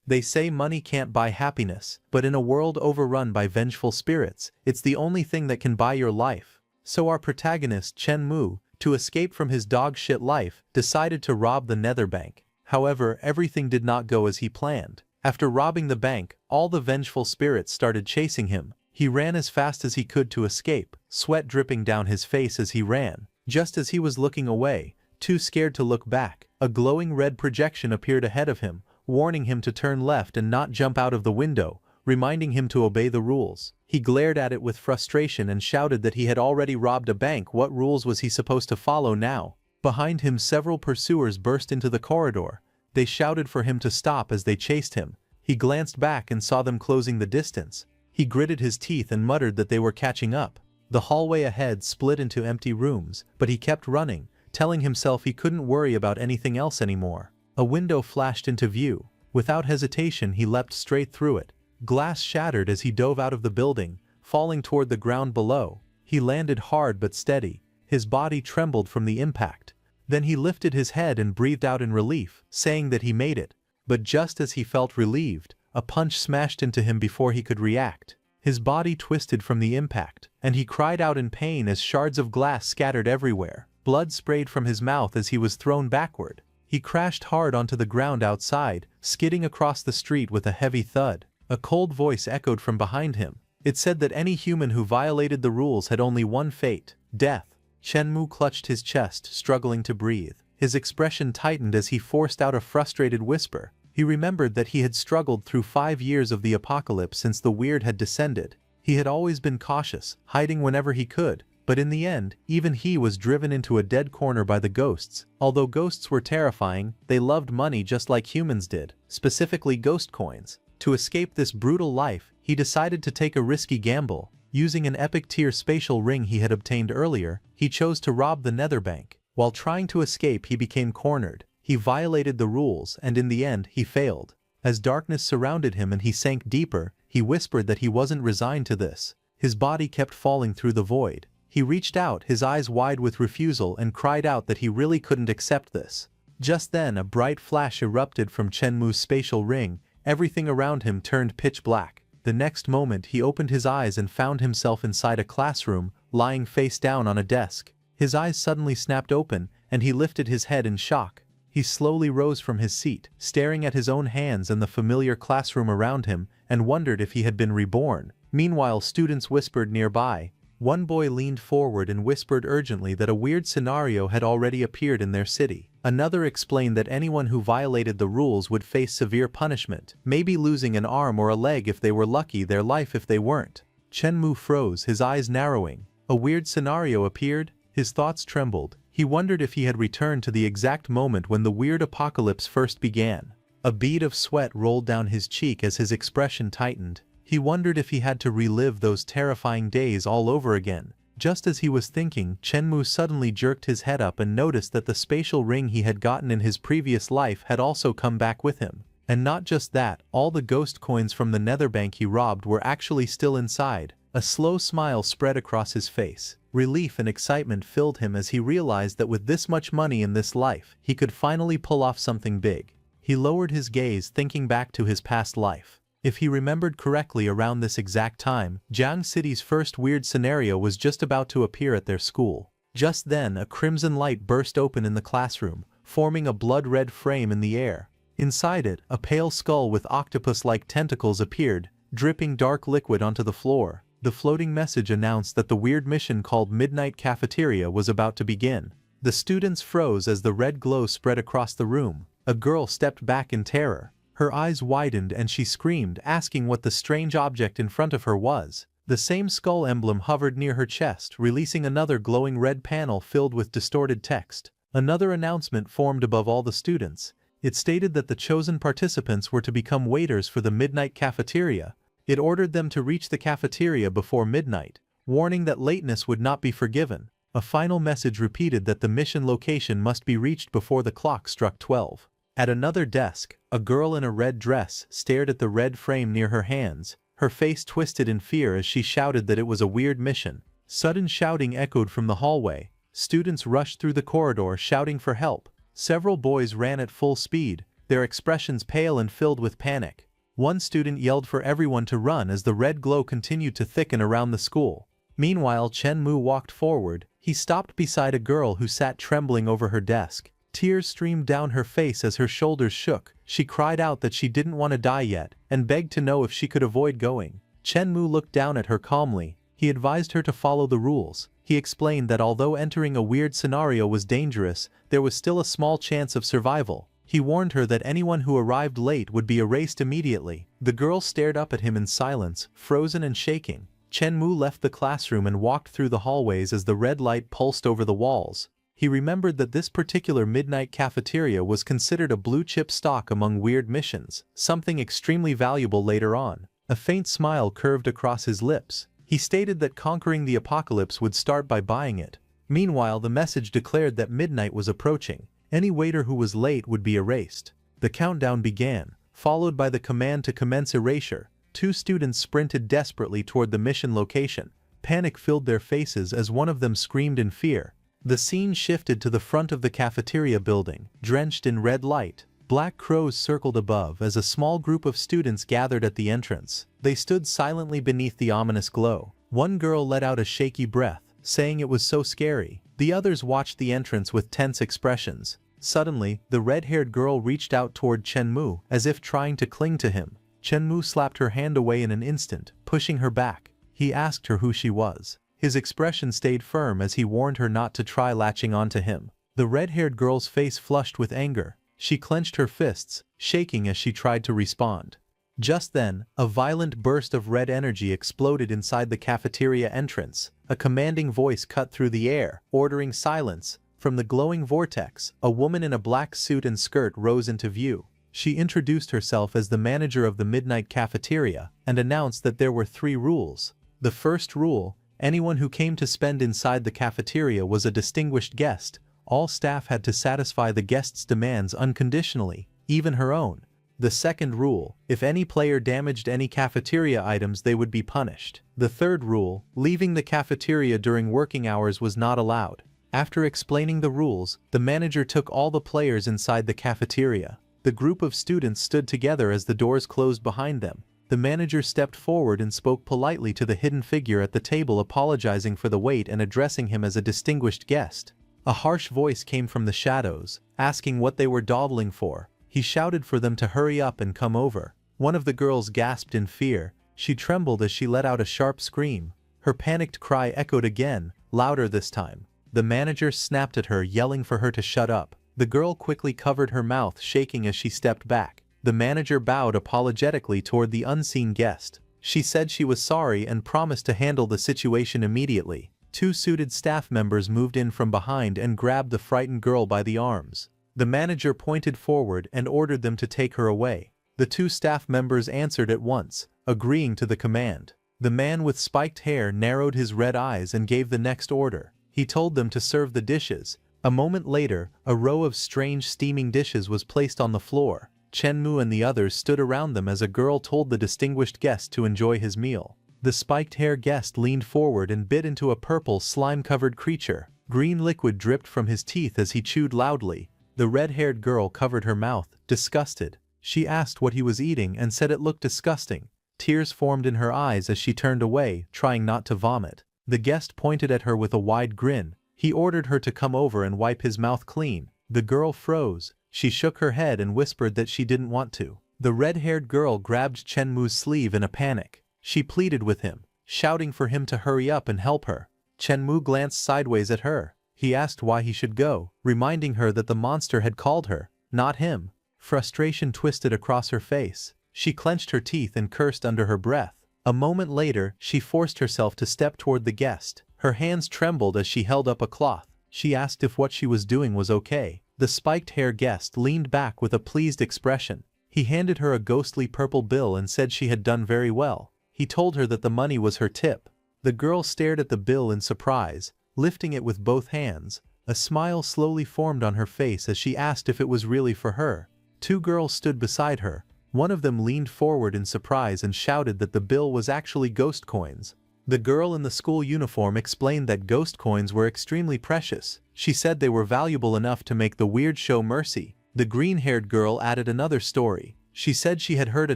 They say money can't buy happiness, but in a world overrun by vengeful spirits, it's the only thing that can buy your life. So our protagonist Chen Mu, to escape from his dog-shit life, decided to rob the Nether Bank. However, everything did not go as he planned. After robbing the bank, all the vengeful spirits started chasing him. He ran as fast as he could to escape, sweat dripping down his face as he ran. Just as he was looking away, too scared to look back, a glowing red projection appeared ahead of him, warning him to turn left and not jump out of the window, reminding him to obey the rules. He glared at it with frustration and shouted that he had already robbed a bank. What rules was he supposed to follow now? Behind him, several pursuers burst into the corridor. They shouted for him to stop as they chased him. He glanced back and saw them closing the distance. He gritted his teeth and muttered that they were catching up. The hallway ahead split into empty rooms, but he kept running, telling himself he couldn't worry about anything else anymore. A window flashed into view. Without hesitation, he leapt straight through it. Glass shattered as he dove out of the building, falling toward the ground below. He landed hard but steady. His body trembled from the impact. Then he lifted his head and breathed out in relief, saying that he made it. But just as he felt relieved, a punch smashed into him before he could react. His body twisted from the impact, and he cried out in pain as shards of glass scattered everywhere. Blood sprayed from his mouth as he was thrown backward. He crashed hard onto the ground outside, skidding across the street with a heavy thud. A cold voice echoed from behind him. It said that any human who violated the rules had only one fate: death. Chen Mu clutched his chest, struggling to breathe. His expression tightened as he forced out a frustrated whisper. He remembered that he had struggled through 5 years of the apocalypse since the weird had descended. He had always been cautious, hiding whenever he could, but in the end, even he was driven into a dead corner by the ghosts. Although ghosts were terrifying, they loved money just like humans did, specifically ghost coins. To escape this brutal life, he decided to take a risky gamble. Using an epic tier spatial ring he had obtained earlier, he chose to rob the Nether Bank. While trying to escape, he became cornered. He violated the rules, and in the end, he failed. As darkness surrounded him and he sank deeper, he whispered that he wasn't resigned to this. His body kept falling through the void. He reached out, his eyes wide with refusal, and cried out that he really couldn't accept this. Just then, a bright flash erupted from Chen Mu's spatial ring. Everything around him turned pitch black. The next moment, he opened his eyes and found himself inside a classroom, lying face down on a desk. His eyes suddenly snapped open, and he lifted his head in shock. He slowly rose from his seat, staring at his own hands and the familiar classroom around him, and wondered if he had been reborn. Meanwhile, students whispered nearby. One boy leaned forward and whispered urgently that a weird scenario had already appeared in their city. Another explained that anyone who violated the rules would face severe punishment, maybe losing an arm or a leg if they were lucky, their life if they weren't. Chen Mu froze, his eyes narrowing. A weird scenario appeared? His thoughts trembled. He wondered if he had returned to the exact moment when the weird apocalypse first began. A bead of sweat rolled down his cheek as his expression tightened. He wondered if he had to relive those terrifying days all over again. Just as he was thinking, Chen Mu suddenly jerked his head up and noticed that the spatial ring he had gotten in his previous life had also come back with him. And not just that, all the ghost coins from the Nether Bank he robbed were actually still inside. A slow smile spread across his face. Relief and excitement filled him as he realized that with this much money in this life, he could finally pull off something big. He lowered his gaze, thinking back to his past life. If he remembered correctly, around this exact time, Jiang City's first weird scenario was just about to appear at their school. Just then, a crimson light burst open in the classroom, forming a blood-red frame in the air. Inside it, a pale skull with octopus-like tentacles appeared, dripping dark liquid onto the floor. The floating message announced that the weird mission called Midnight Cafeteria was about to begin. The students froze as the red glow spread across the room. A girl stepped back in terror. Her eyes widened and she screamed, asking what the strange object in front of her was. The same skull emblem hovered near her chest, releasing another glowing red panel filled with distorted text. Another announcement formed above all the students. It stated that the chosen participants were to become waiters for the Midnight Cafeteria. It ordered them to reach the cafeteria before midnight, warning that lateness would not be forgiven. A final message repeated that the mission location must be reached before the clock struck 12. At another desk, a girl in a red dress stared at the red frame near her hands, her face twisted in fear as she shouted that it was a weird mission. Sudden shouting echoed from the hallway. Students rushed through the corridor shouting for help. Several boys ran at full speed, their expressions pale and filled with panic. One student yelled for everyone to run as the red glow continued to thicken around the school. Meanwhile, Chen Mu walked forward. He stopped beside a girl who sat trembling over her desk. Tears streamed down her face as her shoulders shook. She cried out that she didn't want to die yet, and begged to know if she could avoid going. Chen Mu looked down at her calmly. He advised her to follow the rules. He explained that although entering a weird scenario was dangerous, there was still a small chance of survival. He warned her that anyone who arrived late would be erased immediately. The girl stared up at him in silence, frozen and shaking. Chen Mu left the classroom and walked through the hallways as the red light pulsed over the walls. He remembered that this particular midnight cafeteria was considered a blue-chip stock among weird missions, something extremely valuable later on. A faint smile curved across his lips. He stated that conquering the apocalypse would start by buying it. Meanwhile, the message declared that midnight was approaching. Any waiter who was late would be erased. The countdown began, followed by the command to commence erasure. Two students sprinted desperately toward the mission location. Panic filled their faces as one of them screamed in fear. The scene shifted to the front of the cafeteria building, drenched in red light. Black crows circled above as a small group of students gathered at the entrance. They stood silently beneath the ominous glow. One girl let out a shaky breath, saying it was so scary. The others watched the entrance with tense expressions. Suddenly, the red-haired girl reached out toward Chen Mu, as if trying to cling to him. Chen Mu slapped her hand away in an instant, pushing her back. He asked her who she was. His expression stayed firm as he warned her not to try latching onto him. The red-haired girl's face flushed with anger. She clenched her fists, shaking as she tried to respond. Just then, a violent burst of red energy exploded inside the cafeteria entrance. A commanding voice cut through the air, ordering silence. From the glowing vortex, a woman in a black suit and skirt rose into view. She introduced herself as the manager of the midnight cafeteria and announced that there were 3 rules. The first rule: anyone who came to spend inside the cafeteria was a distinguished guest. All staff had to satisfy the guest's demands unconditionally, even her own. The second rule: if any player damaged any cafeteria items, they would be punished. The third rule: leaving the cafeteria during working hours was not allowed. After explaining the rules, the manager took all the players inside the cafeteria. The group of students stood together as the doors closed behind them. The manager stepped forward and spoke politely to the hidden figure at the table, apologizing for the wait and addressing him as a distinguished guest. A harsh voice came from the shadows, asking what they were dawdling for. He shouted for them to hurry up and come over. One of the girls gasped in fear. She trembled as she let out a sharp scream. Her panicked cry echoed again, louder this time. The manager snapped at her, yelling for her to shut up. The girl quickly covered her mouth, shaking as she stepped back. The manager bowed apologetically toward the unseen guest. She said she was sorry and promised to handle the situation immediately. 2 suited staff members moved in from behind and grabbed the frightened girl by the arms. The manager pointed forward and ordered them to take her away. The 2 staff members answered at once, agreeing to the command. The man with spiked hair narrowed his red eyes and gave the next order. He told them to serve the dishes. A moment later, a row of strange steaming dishes was placed on the floor. Chen Mu and the others stood around them as a girl told the distinguished guest to enjoy his meal. The spiked-hair guest leaned forward and bit into a purple, slime-covered creature. Green liquid dripped from his teeth as he chewed loudly. The red-haired girl covered her mouth, disgusted. She asked what he was eating and said it looked disgusting. Tears formed in her eyes as she turned away, trying not to vomit. The guest pointed at her with a wide grin. He ordered her to come over and wipe his mouth clean. The girl froze. She shook her head and whispered that she didn't want to. The red-haired girl grabbed Chen Mu's sleeve in a panic. She pleaded with him, shouting for him to hurry up and help her. Chen Mu glanced sideways at her. He asked why he should go, reminding her that the monster had called her, not him. Frustration twisted across her face. She clenched her teeth and cursed under her breath. A moment later, she forced herself to step toward the guest. Her hands trembled as she held up a cloth. She asked if what she was doing was okay. The spiked-hair guest leaned back with a pleased expression. He handed her a ghostly purple bill and said she had done very well. He told her that the money was her tip. The girl stared at the bill in surprise, lifting it with both hands. A smile slowly formed on her face as she asked if it was really for her. 2 girls stood beside her. One of them leaned forward in surprise and shouted that the bill was actually ghost coins. The girl in the school uniform explained that ghost coins were extremely precious. She said they were valuable enough to make the weird show Mercy. The green-haired girl added another story. She said she had heard a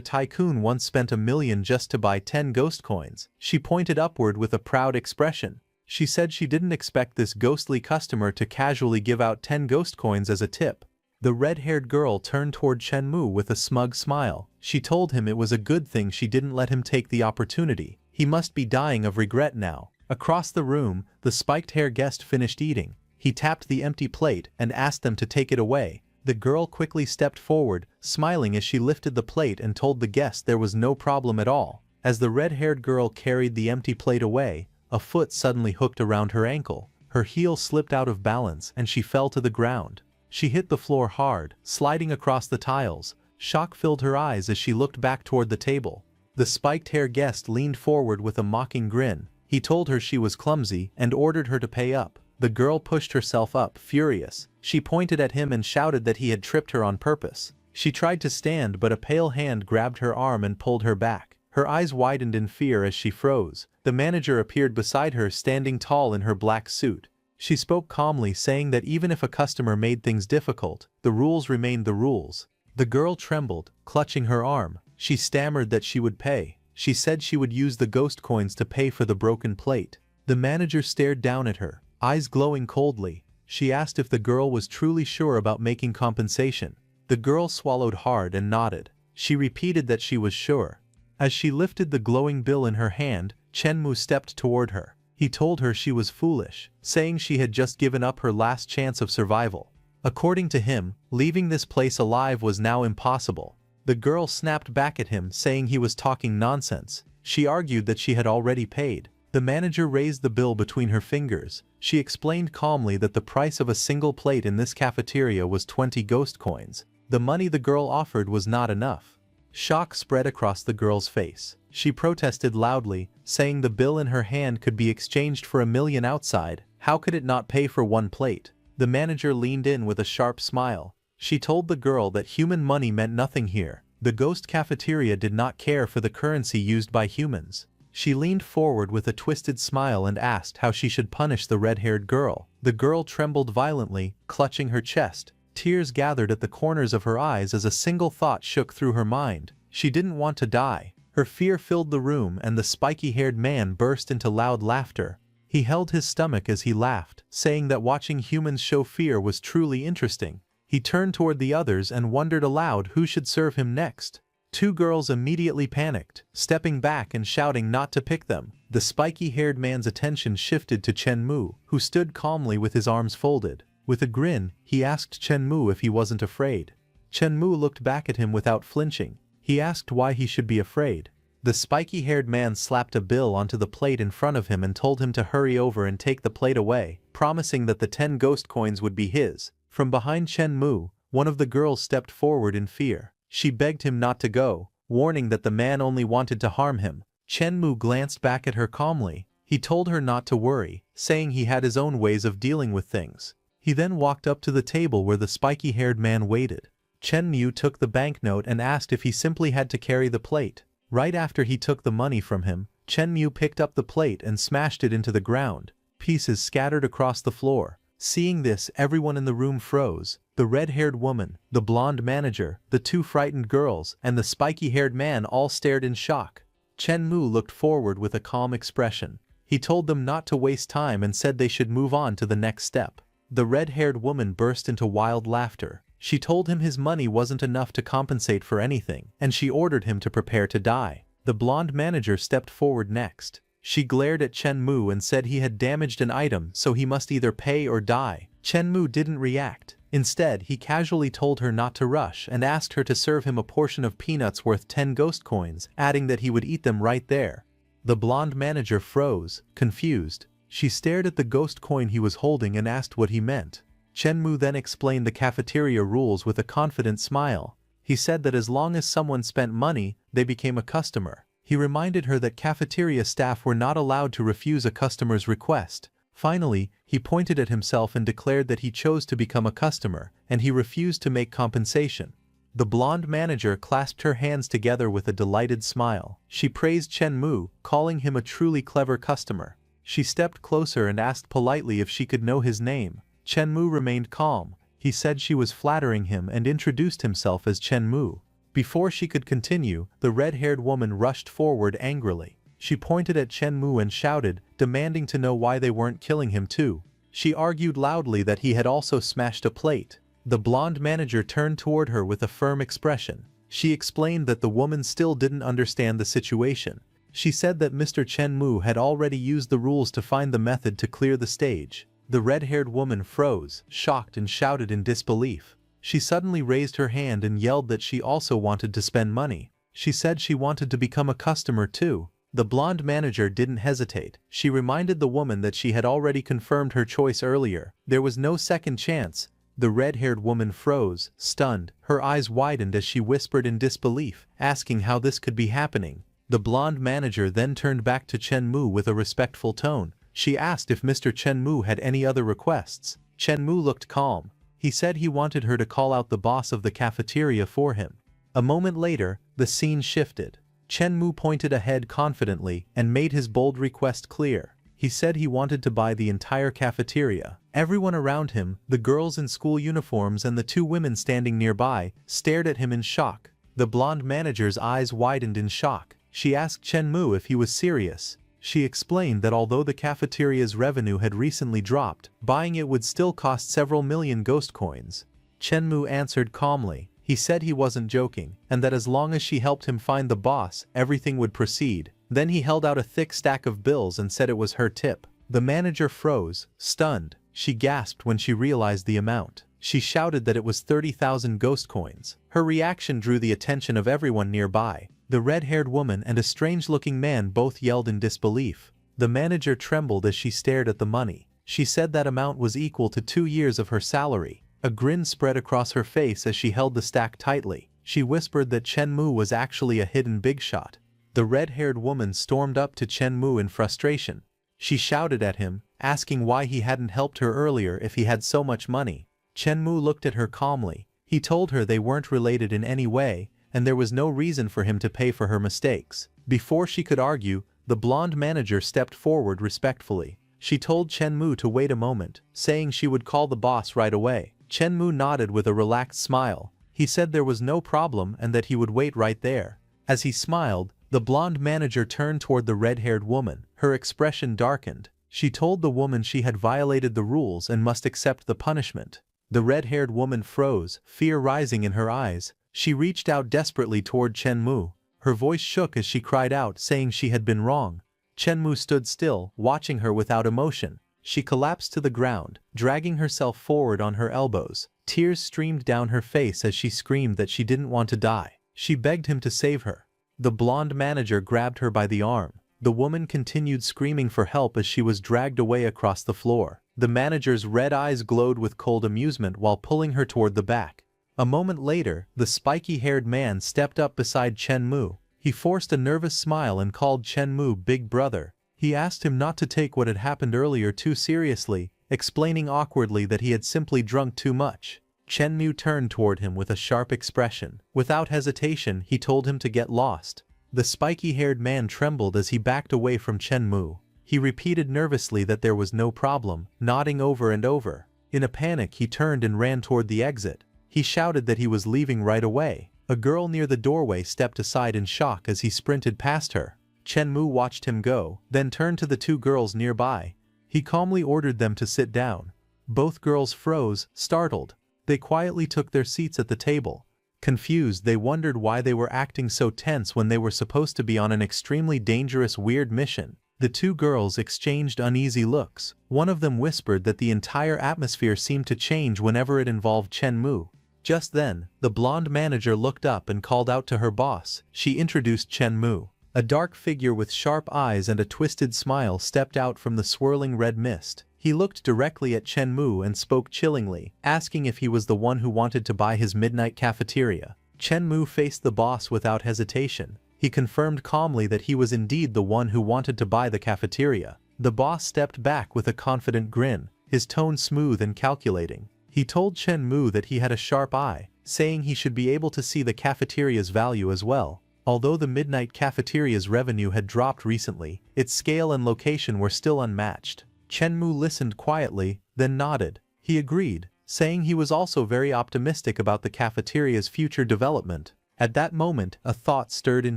tycoon once spent $1 million just to buy 10 ghost coins. She pointed upward with a proud expression. She said she didn't expect this ghostly customer to casually give out 10 ghost coins as a tip. The red-haired girl turned toward Shenmue with a smug smile. She told him it was a good thing she didn't let him take the opportunity. He must be dying of regret now. Across the room, the spiked-hair guest finished eating. He tapped the empty plate and asked them to take it away. The girl quickly stepped forward, smiling as she lifted the plate and told the guest there was no problem at all. As the red-haired girl carried the empty plate away, a foot suddenly hooked around her ankle. Her heel slipped out of balance and she fell to the ground. She hit the floor hard, sliding across the tiles. Shock filled her eyes as she looked back toward the table. The spiked-hair guest leaned forward with a mocking grin. He told her she was clumsy and ordered her to pay up. The girl pushed herself up, furious. She pointed at him and shouted that he had tripped her on purpose. She tried to stand, but a pale hand grabbed her arm and pulled her back. Her eyes widened in fear as she froze. The manager appeared beside her, standing tall in her black suit. She spoke calmly, saying that even if a customer made things difficult, the rules remained the rules. The girl trembled, clutching her arm. She stammered that she would pay. She said she would use the ghost coins to pay for the broken plate. The manager stared down at her, eyes glowing coldly. She asked if the girl was truly sure about making compensation. The girl swallowed hard and nodded. She repeated that she was sure. As she lifted the glowing bill in her hand, Shenmue stepped toward her. He told her she was foolish, saying she had just given up her last chance of survival. According to him, leaving this place alive was now impossible. The girl snapped back at him, saying he was talking nonsense. She argued that she had already paid. The manager raised the bill between her fingers. She explained calmly that the price of a single plate in this cafeteria was 20 ghost coins. The money the girl offered was not enough. Shock spread across the girl's face. She protested loudly, saying the bill in her hand could be exchanged for $1 million outside. How could it not pay for one plate? The manager leaned in with a sharp smile. She told the girl that human money meant nothing here. The ghost cafeteria did not care for the currency used by humans. She leaned forward with a twisted smile and asked how she should punish the red-haired girl. The girl trembled violently, clutching her chest. Tears gathered at the corners of her eyes as a single thought shook through her mind. She didn't want to die. Her fear filled the room and the spiky-haired man burst into loud laughter. He held his stomach as he laughed, saying that watching humans show fear was truly interesting. He turned toward the others and wondered aloud who should serve him next. Two girls immediately panicked, stepping back and shouting not to pick them. The spiky-haired man's attention shifted to Shenmue, who stood calmly with his arms folded. With a grin, he asked Shenmue if he wasn't afraid. Shenmue looked back at him without flinching. He asked why he should be afraid. The spiky-haired man slapped a bill onto the plate in front of him and told him to hurry over and take the plate away, promising that the 10 ghost coins would be his. From behind Shenmue, one of the girls stepped forward in fear. She begged him not to go, warning that the man only wanted to harm him. Shenmue glanced back at her calmly. He told her not to worry, saying he had his own ways of dealing with things. He then walked up to the table where the spiky-haired man waited. Shenmue took the banknote and asked if he simply had to carry the plate. Right after he took the money from him, Shenmue picked up the plate and smashed it into the ground. Pieces scattered across the floor. Seeing this, everyone in the room froze. The red-haired woman, the blonde manager, the two frightened girls, and the spiky-haired man all stared in shock. Shenmue looked forward with a calm expression. He told them not to waste time and said they should move on to the next step. The red-haired woman burst into wild laughter. She told him his money wasn't enough to compensate for anything, and she ordered him to prepare to die. The blonde manager stepped forward next. She glared at Shenmue and said he had damaged an item, so he must either pay or die. Shenmue didn't react. Instead, he casually told her not to rush and asked her to serve him a portion of peanuts worth 10 ghost coins, adding that he would eat them right there. The blonde manager froze, confused. She stared at the ghost coin he was holding and asked what he meant. Shenmue then explained the cafeteria rules with a confident smile. He said that as long as someone spent money, they became a customer. He reminded her that cafeteria staff were not allowed to refuse a customer's request. Finally, he pointed at himself and declared that he chose to become a customer, and he refused to make compensation. The blonde manager clasped her hands together with a delighted smile. She praised Shenmue, calling him a truly clever customer. She stepped closer and asked politely if she could know his name. Shenmue remained calm. He said she was flattering him and introduced himself as Chen Mu. Before she could continue, the red-haired woman rushed forward angrily. She pointed at Chen Mu and shouted, demanding to know why they weren't killing him too. She argued loudly that he had also smashed a plate. The blonde manager turned toward her with a firm expression. She explained that the woman still didn't understand the situation. She said that Mr. Chen Mu had already used the rules to find the method to clear the stage. The red-haired woman froze, shocked, and shouted in disbelief. She suddenly raised her hand and yelled that she also wanted to spend money. She said she wanted to become a customer too. The blonde manager didn't hesitate. She reminded the woman that she had already confirmed her choice earlier. There was no second chance. The red-haired woman froze, stunned. Her eyes widened as she whispered in disbelief, asking how this could be happening. The blonde manager then turned back to Chen Mu with a respectful tone. She asked if Mr. Chen Mu had any other requests. Chen Mu looked calm. He said he wanted her to call out the boss of the cafeteria for him. A moment later, the scene shifted. Chen Mu pointed ahead confidently and made his bold request clear. He said he wanted to buy the entire cafeteria. Everyone around him, the girls in school uniforms and the two women standing nearby, stared at him in shock. The blonde manager's eyes widened in shock. She asked Chen Mu if he was serious. She explained that although the cafeteria's revenue had recently dropped, buying it would still cost several million ghost coins. Chen Mu answered calmly. He said he wasn't joking, and that as long as she helped him find the boss, everything would proceed. Then he held out a thick stack of bills and said it was her tip. The manager froze, stunned. She gasped when she realized the amount. She shouted that it was 30,000 ghost coins. Her reaction drew the attention of everyone nearby. The red-haired woman and a strange-looking man both yelled in disbelief. The manager trembled as she stared at the money. She said that amount was equal to 2 years of her salary. A grin spread across her face as she held the stack tightly. She whispered that Chen Mu was actually a hidden big shot. The red-haired woman stormed up to Chen Mu in frustration. She shouted at him, asking why he hadn't helped her earlier if he had so much money. Chen Mu looked at her calmly. He told her they weren't related in any way, and there was no reason for him to pay for her mistakes. Before she could argue, the blonde manager stepped forward respectfully. She told Chen Mu to wait a moment, saying she would call the boss right away. Chen Mu nodded with a relaxed smile. He said there was no problem and that he would wait right there. As he smiled, the blonde manager turned toward the red-haired woman. Her expression darkened. She told the woman she had violated the rules and must accept the punishment. The red-haired woman froze, fear rising in her eyes. She reached out desperately toward Chen Mu. Her voice shook as she cried out, saying she had been wrong. Chen Mu stood still, watching her without emotion. She collapsed to the ground, dragging herself forward on her elbows. Tears streamed down her face as she screamed that she didn't want to die. She begged him to save her. The blonde manager grabbed her by the arm. The woman continued screaming for help as she was dragged away across the floor. The manager's red eyes glowed with cold amusement while pulling her toward the back. A moment later, the spiky-haired man stepped up beside Chen Mu. He forced a nervous smile and called Chen Mu Big Brother. He asked him not to take what had happened earlier too seriously, explaining awkwardly that he had simply drunk too much. Chen Mu turned toward him with a sharp expression. Without hesitation, he told him to get lost. The spiky-haired man trembled as he backed away from Chen Mu. He repeated nervously that there was no problem, nodding over and over. In a panic, he turned and ran toward the exit. He shouted that he was leaving right away. A girl near the doorway stepped aside in shock as he sprinted past her. Chen Mu watched him go, then turned to the two girls nearby. He calmly ordered them to sit down. Both girls froze, startled. They quietly took their seats at the table. Confused, they wondered why they were acting so tense when they were supposed to be on an extremely dangerous, weird mission. The two girls exchanged uneasy looks. One of them whispered that the entire atmosphere seemed to change whenever it involved Chen Mu. Just then, the blonde manager looked up and called out to her boss. She introduced Chen Mu. A dark figure with sharp eyes and a twisted smile stepped out from the swirling red mist. He looked directly at Chen Mu and spoke chillingly, asking if he was the one who wanted to buy his midnight cafeteria. Chen Mu faced the boss without hesitation. He confirmed calmly that he was indeed the one who wanted to buy the cafeteria. The boss stepped back with a confident grin, his tone smooth and calculating. He told Chen Mu that he had a sharp eye, saying he should be able to see the cafeteria's value as well. Although the midnight cafeteria's revenue had dropped recently, its scale and location were still unmatched. Chen Mu listened quietly, then nodded. He agreed. saying he was also very optimistic about the cafeteria's future development. At that moment, a thought stirred in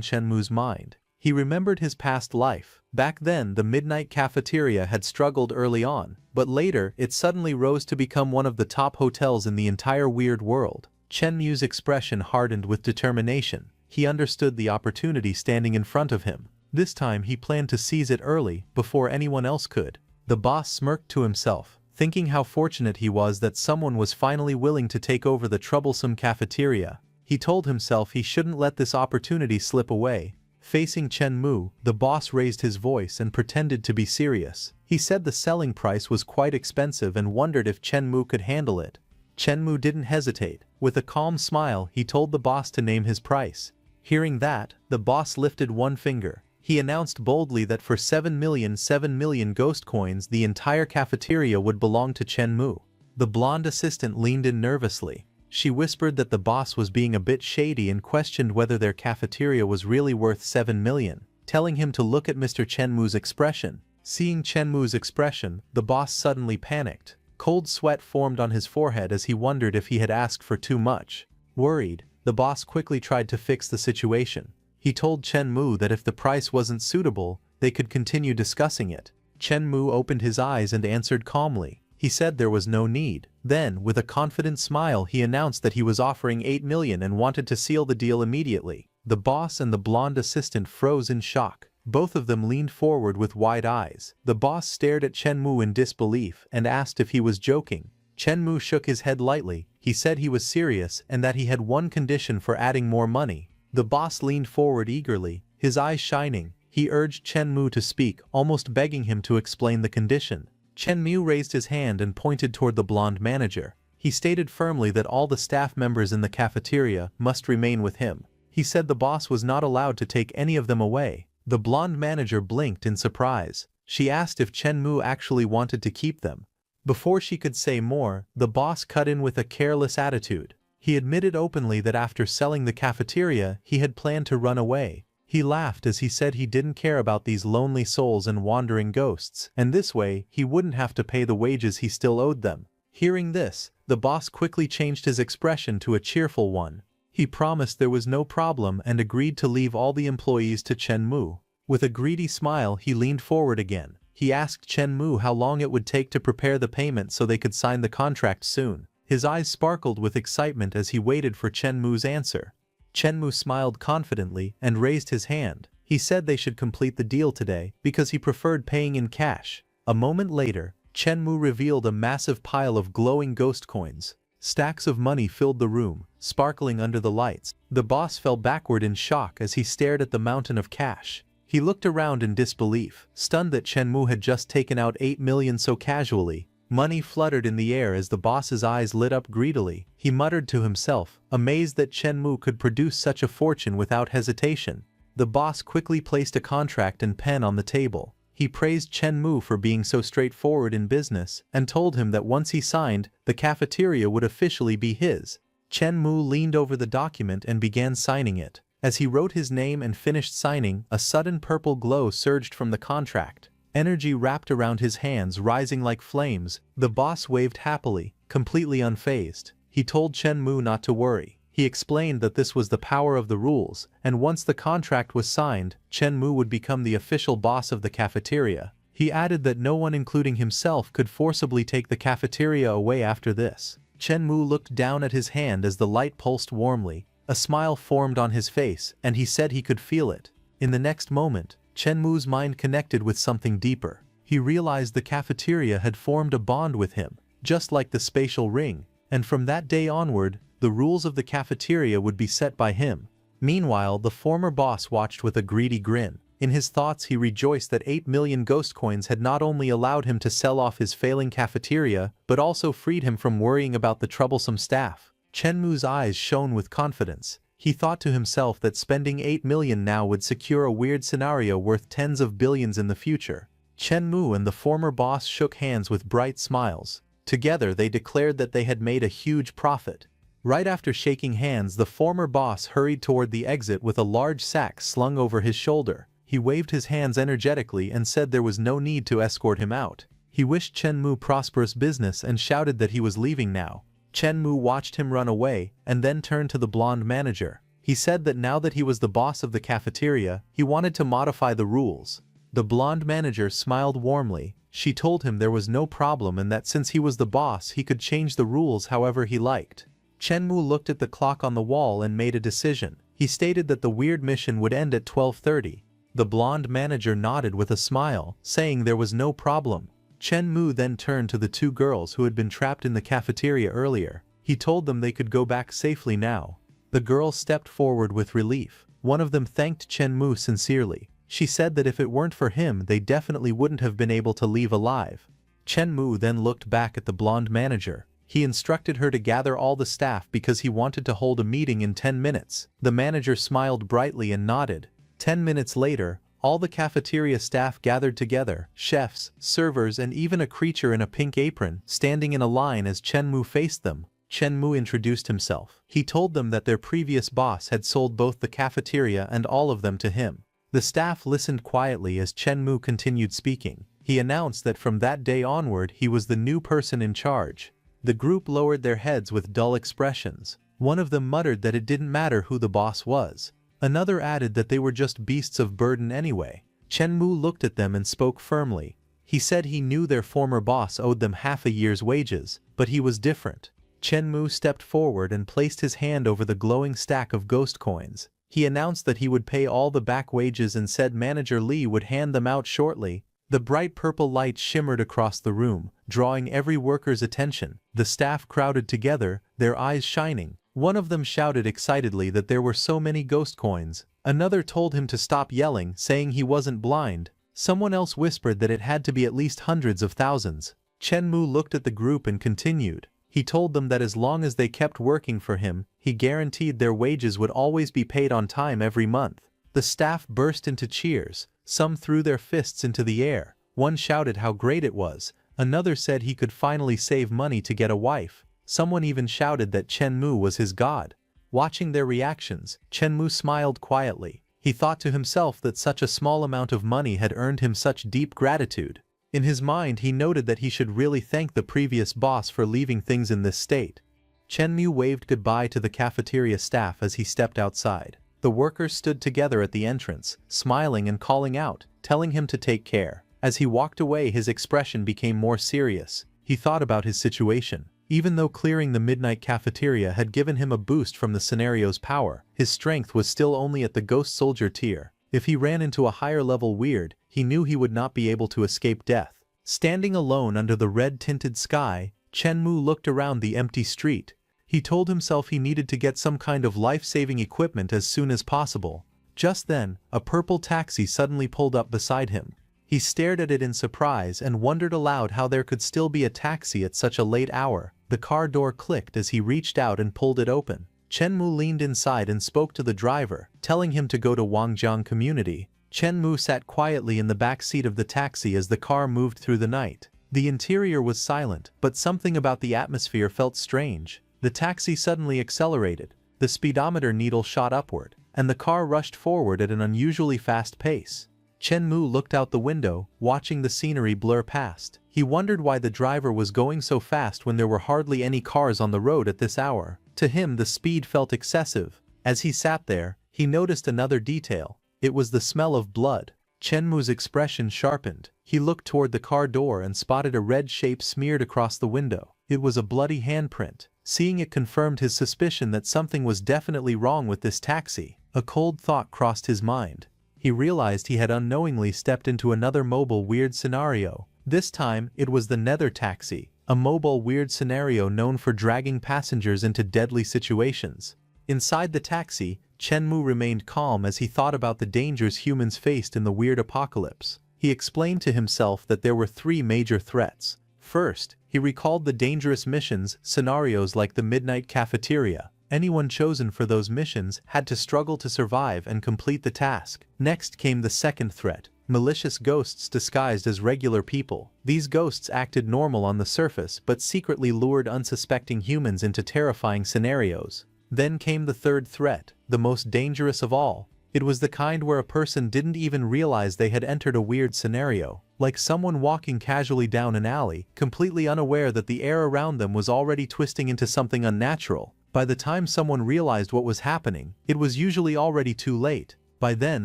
Chenmu's mind. He remembered his past life. Back then, the midnight cafeteria had struggled early on, but later, it suddenly rose to become one of the top hotels in the entire weird world. Chenmu's expression hardened with determination. He understood the opportunity standing in front of him. This time he planned to seize it early, before anyone else could. The boss smirked to himself, thinking how fortunate he was that someone was finally willing to take over the troublesome cafeteria. He told himself he shouldn't let this opportunity slip away. Facing Chenmu, the boss raised his voice and pretended to be serious. He said the selling price was quite expensive and wondered if Chenmu could handle it. Chenmu didn't hesitate. With a calm smile, he told the boss to name his price. Hearing that, the boss lifted one finger. He announced boldly that for 7 million ghost coins the entire cafeteria would belong to Chenmu. The blonde assistant leaned in nervously. She whispered that the boss was being a bit shady and questioned whether their cafeteria was really worth 7 million, telling him to look at Mr. Chenmu's expression. Seeing Chenmu's expression, the boss suddenly panicked. Cold sweat formed on his forehead as he wondered if he had asked for too much. Worried, the boss quickly tried to fix the situation. He told Chenmu that if the price wasn't suitable, they could continue discussing it. Chenmu opened his eyes and answered calmly. He said there was no need. Then, with a confident smile, he announced that he was offering 8 million and wanted to seal the deal immediately. The boss and the blonde assistant froze in shock. Both of them leaned forward with wide eyes. The boss stared at Chenmu in disbelief and asked if he was joking. Chenmu shook his head lightly. He said he was serious and that he had one condition for adding more money. The boss leaned forward eagerly, his eyes shining. He urged Chenmu to speak, almost begging him to explain the condition. Chenmu raised his hand and pointed toward the blonde manager. He stated firmly that all the staff members in the cafeteria must remain with him. He said the boss was not allowed to take any of them away. The blonde manager blinked in surprise. She asked if Chenmu actually wanted to keep them. Before she could say more, the boss cut in with a careless attitude. He admitted openly that after selling the cafeteria, he had planned to run away. He laughed as he said he didn't care about these lonely souls and wandering ghosts, and this way, he wouldn't have to pay the wages he still owed them. Hearing this, the boss quickly changed his expression to a cheerful one. He promised there was no problem and agreed to leave all the employees to Chenmu. With a greedy smile, he leaned forward again. He asked Chenmu how long it would take to prepare the payment so they could sign the contract soon. His eyes sparkled with excitement as he waited for Chenmu's answer. Chenmu smiled confidently and raised his hand. He said they should complete the deal today because he preferred paying in cash. A moment later, Chenmu revealed a massive pile of glowing ghost coins. Stacks of money filled the room, sparkling under the lights. The boss fell backward in shock as he stared at the mountain of cash. He looked around in disbelief, stunned that Chenmu had just taken out 8 million so casually. Money fluttered in the air as the boss's eyes lit up greedily. He muttered to himself, amazed that Chenmu could produce such a fortune without hesitation. The boss quickly placed a contract and pen on the table. He praised Chenmu for being so straightforward in business and told him that once he signed, the cafeteria would officially be his. Chenmu leaned over the document and began signing it. As he wrote his name and finished signing, a sudden purple glow surged from the contract. Energy wrapped around his hands, rising like flames. The boss waved happily, completely unfazed. He told Chenmu not to worry. He explained that this was the power of the rules, and once the contract was signed, Chenmu would become the official boss of the cafeteria. He added that no one including himself could forcibly take the cafeteria away after this. Chenmu looked down at his hand as the light pulsed warmly. A smile formed on his face, and he said he could feel it. In the next moment, Chenmu's mind connected with something deeper. He realized the cafeteria had formed a bond with him, just like the spatial ring, and from that day onward, the rules of the cafeteria would be set by him. Meanwhile, the former boss watched with a greedy grin. In his thoughts, he rejoiced that 8 million ghost coins had not only allowed him to sell off his failing cafeteria, but also freed him from worrying about the troublesome staff. Chenmu's eyes shone with confidence. He thought to himself that spending 8 million now would secure a weird scenario worth tens of billions in the future. Chenmu and the former boss shook hands with bright smiles. Together they declared that they had made a huge profit. Right after shaking hands, the former boss hurried toward the exit with a large sack slung over his shoulder. He waved his hands energetically and said there was no need to escort him out. He wished Chen Mu prosperous business and shouted that he was leaving now. Chen Mu watched him run away and then turned to the blonde manager. He said that now that he was the boss of the cafeteria, he wanted to modify the rules. The blonde manager smiled warmly. She told him there was no problem and that since he was the boss he could change the rules however he liked. Chen Mu looked at the clock on the wall and made a decision. He stated that the weird mission would end at 12:30. The blonde manager nodded with a smile, saying there was no problem. Chen Mu then turned to the two girls who had been trapped in the cafeteria earlier. He told them they could go back safely now. The girls stepped forward with relief. One of them thanked Chen Mu sincerely. She said that if it weren't for him they definitely wouldn't have been able to leave alive. Chen Mu then looked back at the blonde manager. He instructed her to gather all the staff because he wanted to hold a meeting in 10 minutes. The manager smiled brightly and nodded. 10 minutes later, all the cafeteria staff gathered together, chefs, servers and even a creature in a pink apron, standing in a line as Chen Mu faced them. Chen Mu introduced himself. He told them that their previous boss had sold both the cafeteria and all of them to him. The staff listened quietly as Chen Mu continued speaking. He announced that from that day onward he was the new person in charge. The group lowered their heads with dull expressions. One of them muttered that it didn't matter who the boss was. Another added that they were just beasts of burden anyway. Chen Mu looked at them and spoke firmly. He said he knew their former boss owed them half a year's wages, but he was different. Chen Mu stepped forward and placed his hand over the glowing stack of ghost coins. He announced that he would pay all the back wages and said Manager Li would hand them out shortly. The bright purple light shimmered across the room, drawing every worker's attention. The staff crowded together, their eyes shining. One of them shouted excitedly that there were so many ghost coins. Another told him to stop yelling, saying he wasn't blind. Someone else whispered that it had to be at least hundreds of thousands. Chen Mu looked at the group and continued. He told them that as long as they kept working for him, he guaranteed their wages would always be paid on time every month. The staff burst into cheers. Some threw their fists into the air. One shouted how great it was. Another said he could finally save money to get a wife. Someone even shouted that Chen Mu was his god. Watching their reactions, Chen Mu smiled quietly. He thought to himself that such a small amount of money had earned him such deep gratitude. In his mind he noted that he should really thank the previous boss for leaving things in this state. Chen Mu waved goodbye to the cafeteria staff as he stepped outside. The workers stood together at the entrance, smiling and calling out, telling him to take care. As he walked away his expression became more serious. He thought about his situation. Even though clearing the midnight cafeteria had given him a boost from the scenario's power, his strength was still only at the ghost soldier tier. If he ran into a higher level weird, he knew he would not be able to escape death. Standing alone under the red-tinted sky, Chen Mu looked around the empty street. He told himself he needed to get some kind of life-saving equipment as soon as possible. Just then, a purple taxi suddenly pulled up beside him. He stared at it in surprise and wondered aloud how there could still be a taxi at such a late hour. The car door clicked as he reached out and pulled it open. Chen Mu leaned inside and spoke to the driver, telling him to go to Wangjiang Community. Chen Mu sat quietly in the back seat of the taxi as the car moved through the night. The interior was silent, but something about the atmosphere felt strange. The taxi suddenly accelerated. The speedometer needle shot upward, and the car rushed forward at an unusually fast pace. Chen Mu looked out the window, watching the scenery blur past. He wondered why the driver was going so fast when there were hardly any cars on the road at this hour. To him the speed felt excessive. As he sat there, he noticed another detail. It was the smell of blood. Chen Mu's expression sharpened. He looked toward the car door and spotted a red shape smeared across the window. It was a bloody handprint. Seeing it confirmed his suspicion that something was definitely wrong with this taxi. A cold thought crossed his mind. He realized he had unknowingly stepped into another mobile weird scenario. This time, it was the Nether Taxi, a mobile weird scenario known for dragging passengers into deadly situations. Inside the taxi, Chen Mu remained calm as he thought about the dangers humans faced in the weird apocalypse. He explained to himself that there were three major threats. First, he recalled the dangerous missions, scenarios like the Midnight Cafeteria. Anyone chosen for those missions had to struggle to survive and complete the task. Next came the second threat, malicious ghosts disguised as regular people. These ghosts acted normal on the surface but secretly lured unsuspecting humans into terrifying scenarios. Then came the third threat, the most dangerous of all, It was the kind where a person didn't even realize they had entered a weird scenario, like someone walking casually down an alley, completely unaware that the air around them was already twisting into something unnatural. By the time someone realized what was happening, it was usually already too late. By then,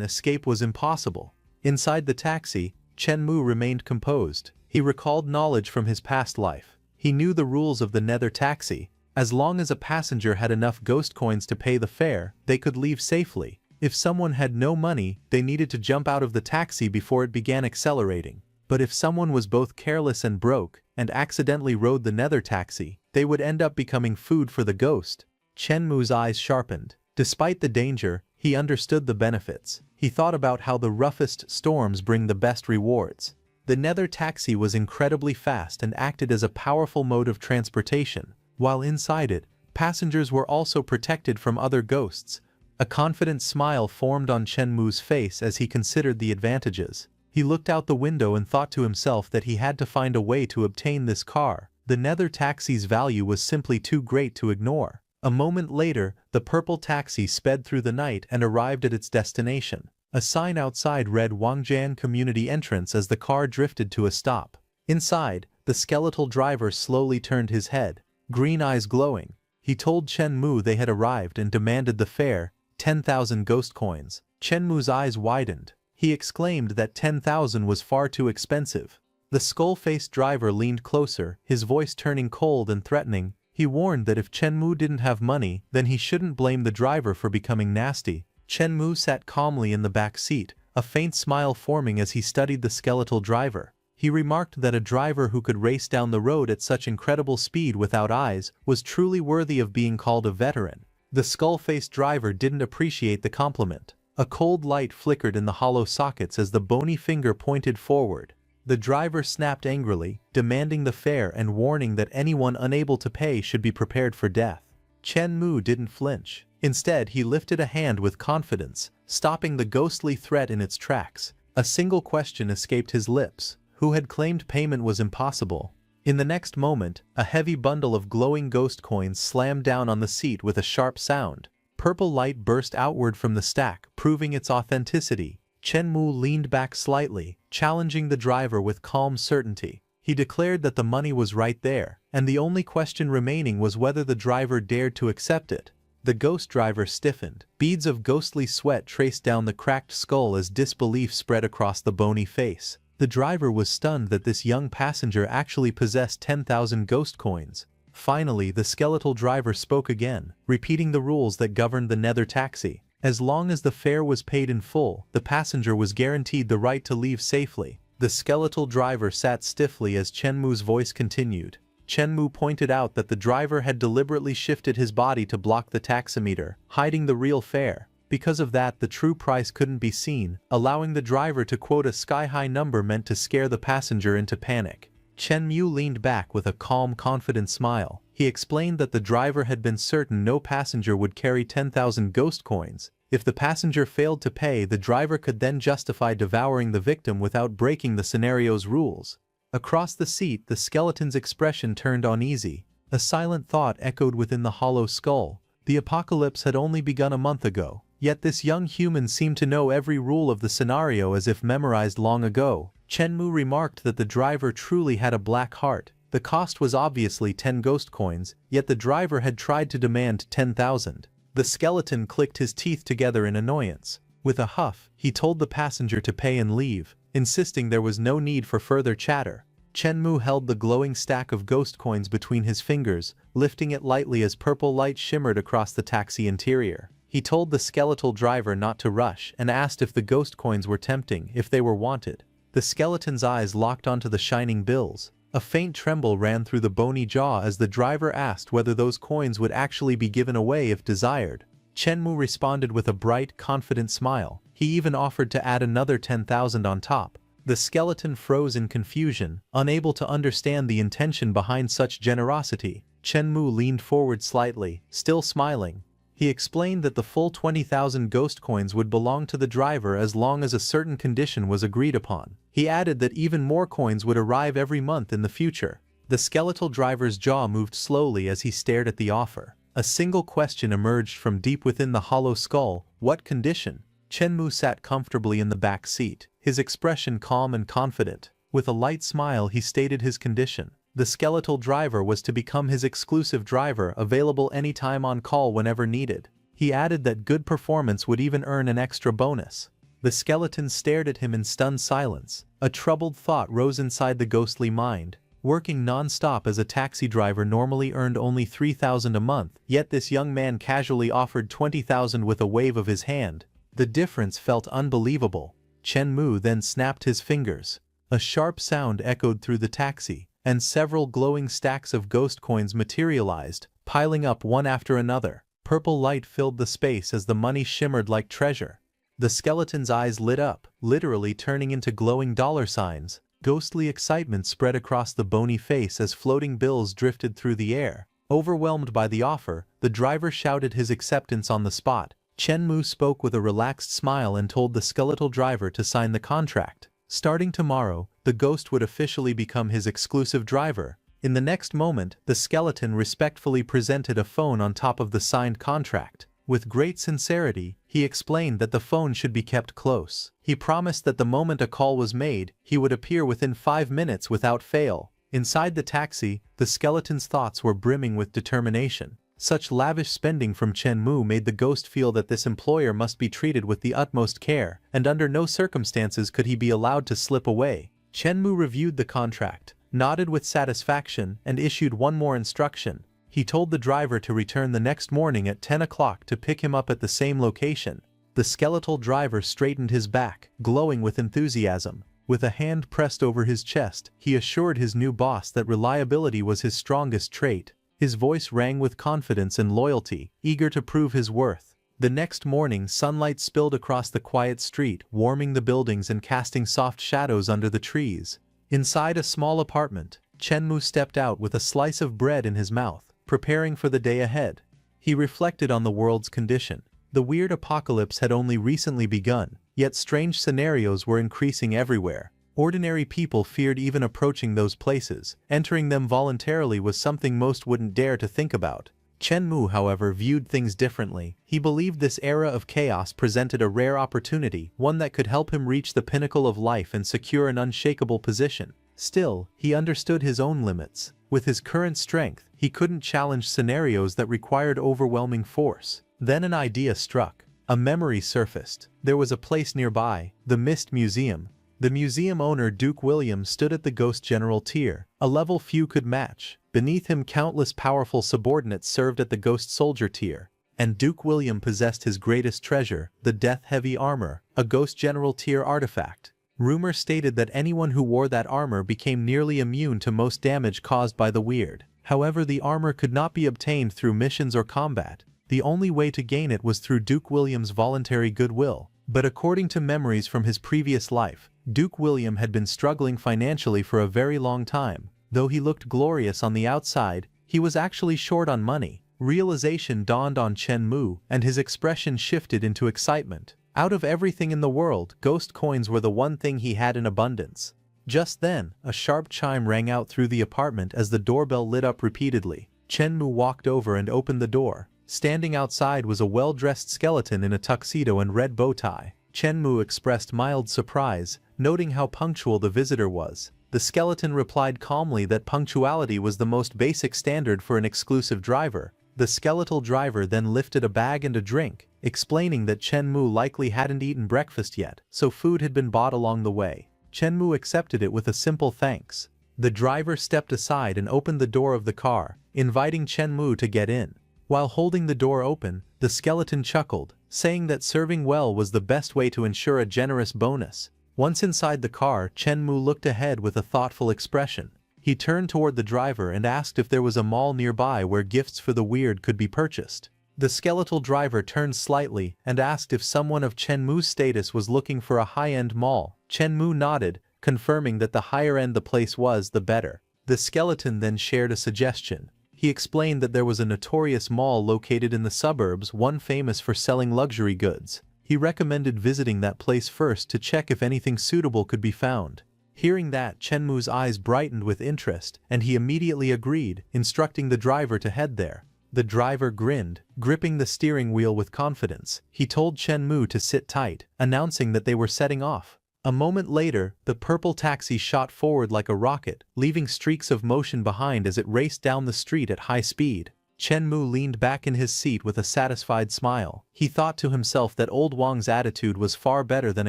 escape was impossible. Inside the taxi, Chen-mu remained composed. He recalled knowledge from his past life. He knew the rules of the nether taxi. As long as a passenger had enough ghost coins to pay the fare, they could leave safely. If someone had no money, they needed to jump out of the taxi before it began accelerating. But if someone was both careless and broke, and accidentally rode the nether taxi, they would end up becoming food for the ghost. Chen-mu's eyes sharpened. Despite the danger, he understood the benefits. He thought about how the roughest storms bring the best rewards. The nether taxi was incredibly fast and acted as a powerful mode of transportation. While inside it, passengers were also protected from other ghosts. A confident smile formed on Chen-mu's face as he considered the advantages. He looked out the window and thought to himself that he had to find a way to obtain this car. The nether taxi's value was simply too great to ignore. A moment later, the purple taxi sped through the night and arrived at its destination. A sign outside read Wangjian Community Entrance as the car drifted to a stop. Inside, the skeletal driver slowly turned his head, green eyes glowing. He told Chen-mu they had arrived and demanded the fare, 10,000 ghost coins. Chen-mu's eyes widened. He exclaimed that 10,000 was far too expensive. The skull-faced driver leaned closer, his voice turning cold and threatening. He warned that if Chen-mu didn't have money, then he shouldn't blame the driver for becoming nasty. Chen-mu sat calmly in the back seat, a faint smile forming as he studied the skeletal driver. He remarked that a driver who could race down the road at such incredible speed without eyes was truly worthy of being called a veteran. The skull-faced driver didn't appreciate the compliment. A cold light flickered in the hollow sockets as the bony finger pointed forward. The driver snapped angrily, demanding the fare and warning that anyone unable to pay should be prepared for death. Chen-mu didn't flinch. Instead, he lifted a hand with confidence, stopping the ghostly threat in its tracks. A single question escaped his lips. Who had claimed payment was impossible? In the next moment, a heavy bundle of glowing ghost coins slammed down on the seat with a sharp sound. Purple light burst outward from the stack, proving its authenticity. Chen-mu leaned back slightly, challenging the driver with calm certainty. He declared that the money was right there, and the only question remaining was whether the driver dared to accept it. The ghost driver stiffened. Beads of ghostly sweat traced down the cracked skull as disbelief spread across the bony face. The driver was stunned that this young passenger actually possessed 10,000 ghost coins. Finally, the skeletal driver spoke again, repeating the rules that governed the nether taxi. As long as the fare was paid in full, the passenger was guaranteed the right to leave safely. The skeletal driver sat stiffly as Chen-mu's voice continued. Chen-mu pointed out that the driver had deliberately shifted his body to block the taximeter, hiding the real fare. Because of that, the true price couldn't be seen, allowing the driver to quote a sky-high number meant to scare the passenger into panic. Chen-mu leaned back with a calm, confident smile. He explained that the driver had been certain no passenger would carry 10,000 ghost coins. If the passenger failed to pay, the driver could then justify devouring the victim without breaking the scenario's rules. Across the seat, the skeleton's expression turned uneasy. A silent thought echoed within the hollow skull. The apocalypse had only begun a month ago, yet this young human seemed to know every rule of the scenario as if memorized long ago. Chen-mu remarked that the driver truly had a black heart. The cost was obviously 10 ghost coins, yet the driver had tried to demand 10,000. The skeleton clicked his teeth together in annoyance. With a huff, he told the passenger to pay and leave, insisting there was no need for further chatter. Chen-mu held the glowing stack of ghost coins between his fingers, lifting it lightly as purple light shimmered across the taxi interior. He told the skeletal driver not to rush and asked if the ghost coins were tempting, if they were wanted. The skeleton's eyes locked onto the shining bills. A faint tremble ran through the bony jaw as the driver asked whether those coins would actually be given away if desired. Chen-mu responded with a bright, confident smile. He even offered to add another 10,000 on top. The skeleton froze in confusion, unable to understand the intention behind such generosity. Chen-mu leaned forward slightly, still smiling. He explained that the full 20,000 ghost coins would belong to the driver as long as a certain condition was agreed upon. He added that even more coins would arrive every month in the future. The skeletal driver's jaw moved slowly as he stared at the offer. A single question emerged from deep within the hollow skull: what condition? Chen-mu sat comfortably in the back seat, his expression calm and confident. With a light smile he stated his condition. The skeletal driver was to become his exclusive driver, available anytime on call whenever needed. He added that good performance would even earn an extra bonus. The skeleton stared at him in stunned silence. A troubled thought rose inside the ghostly mind. Working non-stop as a taxi driver normally earned only 3,000 a month, yet this young man casually offered 20,000 with a wave of his hand. The difference felt unbelievable. Chen-mu then snapped his fingers. A sharp sound echoed through the taxi, and several glowing stacks of ghost coins materialized, piling up one after another. Purple light filled the space as the money shimmered like treasure. The skeleton's eyes lit up, literally turning into glowing dollar signs. Ghostly excitement spread across the bony face as floating bills drifted through the air. Overwhelmed by the offer, the driver shouted his acceptance on the spot. Chen-mu spoke with a relaxed smile and told the skeletal driver to sign the contract. Starting tomorrow, the ghost would officially become his exclusive driver. In the next moment, the skeleton respectfully presented a phone on top of the signed contract. With great sincerity, he explained that the phone should be kept close. He promised that the moment a call was made, he would appear within 5 minutes without fail. Inside the taxi, the skeleton's thoughts were brimming with determination. Such lavish spending from Chen-mu made the ghost feel that this employer must be treated with the utmost care, and under no circumstances could he be allowed to slip away. Chen-mu reviewed the contract, nodded with satisfaction, and issued one more instruction. He told the driver to return the next morning at 10 o'clock to pick him up at the same location. The skeletal driver straightened his back, glowing with enthusiasm. With a hand pressed over his chest, he assured his new boss that reliability was his strongest trait. His voice rang with confidence and loyalty, eager to prove his worth. The next morning, sunlight spilled across the quiet street, warming the buildings and casting soft shadows under the trees. Inside a small apartment, Chen-mu stepped out with a slice of bread in his mouth, preparing for the day ahead. He reflected on the world's condition. The weird apocalypse had only recently begun, yet strange scenarios were increasing everywhere. Ordinary people feared even approaching those places. Entering them voluntarily was something most wouldn't dare to think about. Chen-mu, however, viewed things differently. He believed this era of chaos presented a rare opportunity, one that could help him reach the pinnacle of life and secure an unshakable position. Still, he understood his own limits. With his current strength, he couldn't challenge scenarios that required overwhelming force. Then an idea struck. A memory surfaced. There was a place nearby, the Mist Museum. The museum owner Duke William stood at the Ghost General tier, a level few could match. Beneath him countless powerful subordinates served at the Ghost Soldier tier. And Duke William possessed his greatest treasure, the Death-Heavy Armor, a Ghost General tier artifact. Rumor stated that anyone who wore that armor became nearly immune to most damage caused by the weird. However, the armor could not be obtained through missions or combat. The only way to gain it was through Duke William's voluntary goodwill. But according to memories from his previous life, Duke William had been struggling financially for a very long time. Though he looked glorious on the outside, he was actually short on money. Realization dawned on Chen-mu, and his expression shifted into excitement. Out of everything in the world, ghost coins were the one thing he had in abundance. Just then, a sharp chime rang out through the apartment as the doorbell lit up repeatedly. Chen-mu walked over and opened the door. Standing outside was a well-dressed skeleton in a tuxedo and red bow tie. Chen-mu expressed mild surprise, noting how punctual the visitor was. The skeleton replied calmly that punctuality was the most basic standard for an exclusive driver. The skeletal driver then lifted a bag and a drink, explaining that Chen-mu likely hadn't eaten breakfast yet, so food had been bought along the way. Chen-mu accepted it with a simple thanks. The driver stepped aside and opened the door of the car, inviting Chen-mu to get in. While holding the door open, the skeleton chuckled, saying that serving well was the best way to ensure a generous bonus. Once inside the car, Chen-mu looked ahead with a thoughtful expression. He turned toward the driver and asked if there was a mall nearby where gifts for the weird could be purchased. The skeletal driver turned slightly and asked if someone of Chen-mu's status was looking for a high-end mall. Chen-mu nodded, confirming that the higher end the place was, the better. The skeleton then shared a suggestion. He explained that there was a notorious mall located in the suburbs, one famous for selling luxury goods. He recommended visiting that place first to check if anything suitable could be found. Hearing that, Chen-mu's eyes brightened with interest, and he immediately agreed, instructing the driver to head there. The driver grinned, gripping the steering wheel with confidence. He told Chen Mu to sit tight, announcing that they were setting off. A moment later, the purple taxi shot forward like a rocket, leaving streaks of motion behind as it raced down the street at high speed. Chen Mu leaned back in his seat with a satisfied smile. He thought to himself that old Wang's attitude was far better than